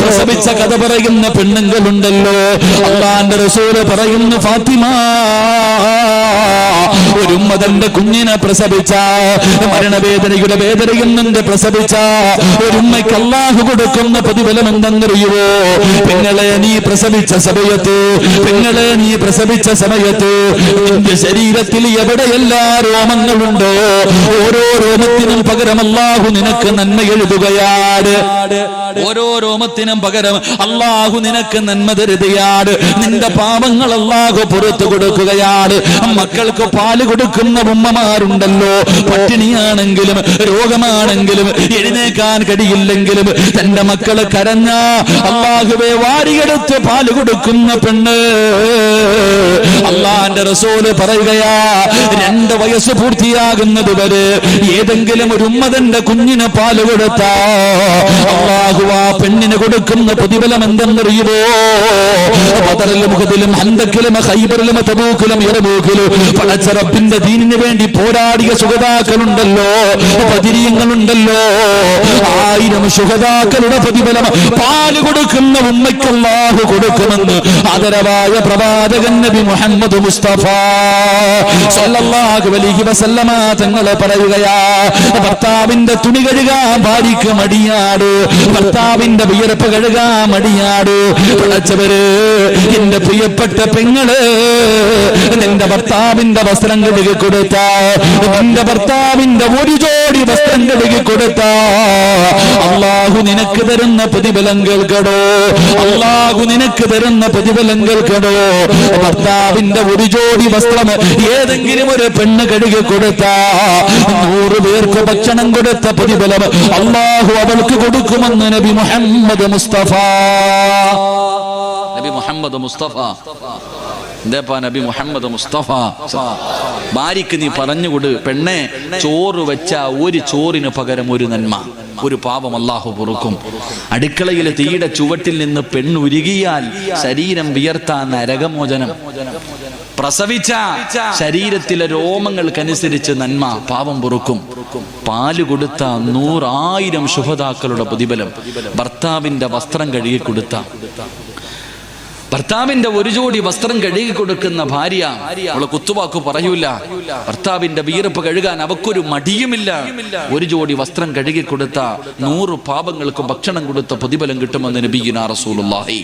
പ്രസവിച്ച കഥ പറയുന്ന പെണ്ണുങ്ങളുണ്ടല്ലോ, അല്ലാഹുവിന്റെ റസൂല് പറയുന്നു, ഫാത്തിമ ഒരു ഉമ്മ തന്റെ കുഞ്ഞിനെ പ്രസവിച്ച മരണവേദനയുടെ വേദനയിൽ നിന്ന് പ്രസവിച്ച ഒരു ഉമ്മയ്ക്ക് അല്ലാഹു കൊടുക്കുന്ന പ്രതിഫലം എന്തെന്നറിയോ? എന്തെന്നറിയുവോ? പെങ്ങളെ നീ പ്രസവിച്ച സമയത്ത് നിന്റെ ശരീരത്തിൽ എവിടെയെല്ലാ രോമങ്ങളുണ്ടോ ഓരോ രോമത്തിനും പകരം അല്ലാഹു നിനക്ക് നന്മ എഴുതുകയാണ്. ഓരോ രോമത്തിനും പകരം അല്ലാഹു നിനക്ക് നന്മ തരുകയാണ്. നിന്റെ പാപങ്ങൾ അല്ലാഹു പുറത്തു കൊടുക്കുകയാണ്. മക്കൾക്ക് പാല് കൊടുക്കുന്ന ഉമ്മമാരുണ്ടല്ലോ, പട്ടിണിയാണെങ്കിലും രോഗമാണെങ്കിലും എഴുന്നേക്കാൻ കഴിയില്ലെങ്കിലും തന്റെ മക്കള് കരഞ്ഞ അല്ലാഹുവേ വാരിയെടുത്ത് പാല് കൊടുക്കുന്ന പെണ്ണ്. അല്ലാഹുവിന്റെ റസൂല് പറയുകയാ, 2 വയസ്സ് പൂർത്തിയാകുന്നത് വരെ ഏതെങ്കിലും ഒരു ഉമ്മതന്റെ കുഞ്ഞിന് പാല് കൊടുത്താ അല്ലാഹു ആ പെണ്ണിന് കൊടുക്കുന്ന പ്രതിഫലം എന്തെന്നറിയുമോ? ബദറിലും ഉഹദിലും ഹന്തക്കിലും ഖൈബറിലും തബൂക്കിലും യർമൂക്കിലും പടച്ച റബ്ബിന്റെ ദീനിന് വേണ്ടി പോരാടിയ ശുഹദാക്കളുണ്ടല്ലോ, ബദരീങ്ങളുണ്ടല്ലോ, 1000 ശുഹദാക്കളുടെ പ്രതിഫലം പാല് കൊടുക്കുന്ന ഉമ്മയ്ക്ക് അല്ലാഹു കൊടുക്കുമെന്ന് ആദരവായ പ്രവാചകൻ നബി മുഹമ്മദ് മുസ്തഫ സല്ലല്ലാഹു അലൈഹി വസല്ലമ തങ്ങൾ പറയുകയാ, ഭർത്താവിന്റെ തുണി കഴുകാൻ ഭാര്യയ്ക്ക് മടിയാട്, ഭർത്താവിന്റെ വിയർപ്പ് കഴുകാൻ മടിയാട്. പടച്ചവര്, എന്റെ പ്രിയപ്പെട്ട പെങ്ങള്, നിന്റെ ഭർത്താവിന്റെ വസ്ത്രം കഴുകി കൊടുത്ത, നിന്റെ ഭർത്താവിന്റെ ഒരു ജോഡി വസ്ത്രം കഴുകി കൊടുത്ത അല്ലാഹു നിനക്ക് തരുന്ന പ്രതിഫലം കേൾക്കടോ, അല്ലാഹു നിനക്ക് തരുന്ന പ്രതിഫലം കേൾക്കടോ. ഭർത്താവിന്റെ ഒരു ജോഡി വസ്ത്രം ഏതെങ്കിലും ഒരു പെണ്ണ് കഴുകി കൊടുത്ത 100 പേർക്ക് ഭക്ഷണം കൊടുത്ത പ്രതിഫലം അല്ലാഹു അവൾക്ക് കൊടുക്കുമെന്ന് നബി മുഹമ്മദ് മുസ്തഫ. നബി മുഹമ്മദ് മുസ്തഫ നബി മുഹമ്മദ് മുസ്തഫ. ഭാര്യക്ക് നീ പറഞ്ഞുകൊടു, പെണ്ണെ, ചോറ് വെച്ച ഒരു ചോറിന് പകരം ഒരു നന്മ, ഒരു പാപം അല്ലാഹു പൊറുക്കും. അടുക്കളയിലെ തീയുടെ ചുവട്ടിൽ നിന്ന് പെണ്ണുരുകിയാൽ ശരീരം വിയർത്താൻ നരകമോചനം. പ്രസവിച്ച ശരീരത്തിലെ രോമങ്ങൾക്കനുസരിച്ച് നന്മ, പാപം പൊറുക്കും. പാല് കൊടുത്ത 100,000 ശുഹദാക്കളുടെ പ്രതിഫലം. ഭർത്താവിന്റെ വസ്ത്രം കഴുകി കൊടുത്ത, ഭർത്താവിന്റെ ഒരു ജോഡി വസ്ത്രം കഴുകി കൊടുക്കുന്ന ഭാര്യ, അവളെ കുത്തുവാക്ക് പറയൂല, ഭർത്താവിന്റെ വിയർപ്പ് കഴുകാൻ അവക്കൊരു മടിയുമില്ല. ഒരു ജോഡി വസ്ത്രം കഴുകി കൊടുത്ത 100 പാപങ്ങൾക്ക് ഭക്ഷണം കൊടുത്ത പ്രതിഫലം കിട്ടുമെന്ന് നബിയുനാ റസൂലുള്ളാഹി.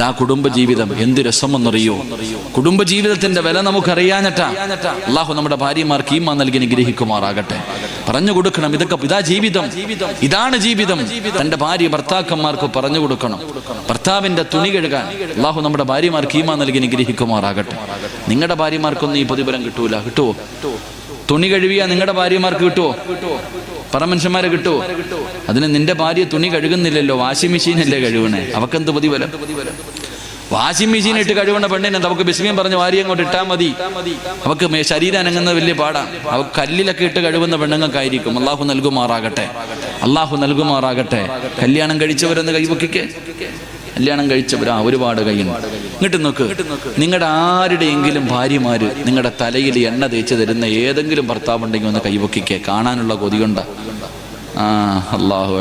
ആ കുടുംബജീവിതം എന്ത് രസമെന്നറിയോ? കുടുംബജീവിതത്തിന്റെ വില നമുക്കറിയാഞ്ഞിട്ടാ. അല്ലാഹു നമ്മുടെ ഭാര്യമാർക്ക് ഈമാൻ നൽകി അനുഗ്രഹിക്കുമാറാകട്ടെ. പറഞ്ഞു കൊടുക്കണം, ഇതാ ജീവിതം, ഇതാണ് ജീവിതം. തന്റെ ഭാര്യ ഭർത്താക്കന്മാർക്ക് പറഞ്ഞു കൊടുക്കണം. ഭർത്താവിന്റെ തുണി കഴുകാൻ അല്ലാഹു നമ്മുടെ ഭാര്യമാർക്ക് ഈമാൻ നൽകി അനുഗ്രഹിക്കുമാറാകട്ടെ. നിങ്ങളുടെ ഭാര്യമാർക്കൊന്നും ഈ പ്രതിഫലം കിട്ടൂല. കിട്ടുവോ? തുണി കഴുകിയാ നിങ്ങളുടെ ഭാര്യമാർക്ക് കിട്ടുവോ? പറമനുഷ്യന്മാരെ കിട്ടുവോ? അതിന് നിന്റെ ഭാര്യ തുണി കഴുകുന്നില്ലല്ലോ, വാഷിംഗ് മെഷീനല്ലേ കഴുകണേ, അവക്കെന്ത് പ്രതിഫലം? വാഷിംഗ് മെഷീൻ ഇട്ട് കഴുകണ പെണ്ണിനെ നമുക്ക് ബിസ്മിയും പറഞ്ഞ് വാരി അങ്ങോട്ട് ഇട്ടാൽ മതി. അവക്ക് ശരീരം അനങ്ങുന്നത് വലിയ പാടാ. അവക്ക് കല്ലിലൊക്കെ ഇട്ട് കഴുകുന്ന പെണ്ണുങ്ങൾക്കായിരിക്കും. അല്ലാഹു നൽകുമാറാകട്ടെ, അല്ലാഹു നൽകുമാറാകട്ടെ. കല്യാണം കഴിച്ചവരെന്ന് കൈവക്കിക്കേ, കല്യാണം കഴിച്ചവരാ ഒരുപാട് കയ്യുണ്ട്. ഇങ്ങോട്ട് നോക്ക്, നിങ്ങളുടെ ആരുടെയെങ്കിലും ഭാര്യമാര് നിങ്ങളുടെ തലയിൽ എണ്ണ തേച്ച് തരുന്ന ഏതെങ്കിലും ഭർത്താവുണ്ടെങ്കിൽ ഒന്ന് കൈവക്കിക്കേ, കാണാനുള്ള കൊതിയുണ്ട. അല്ലാഹു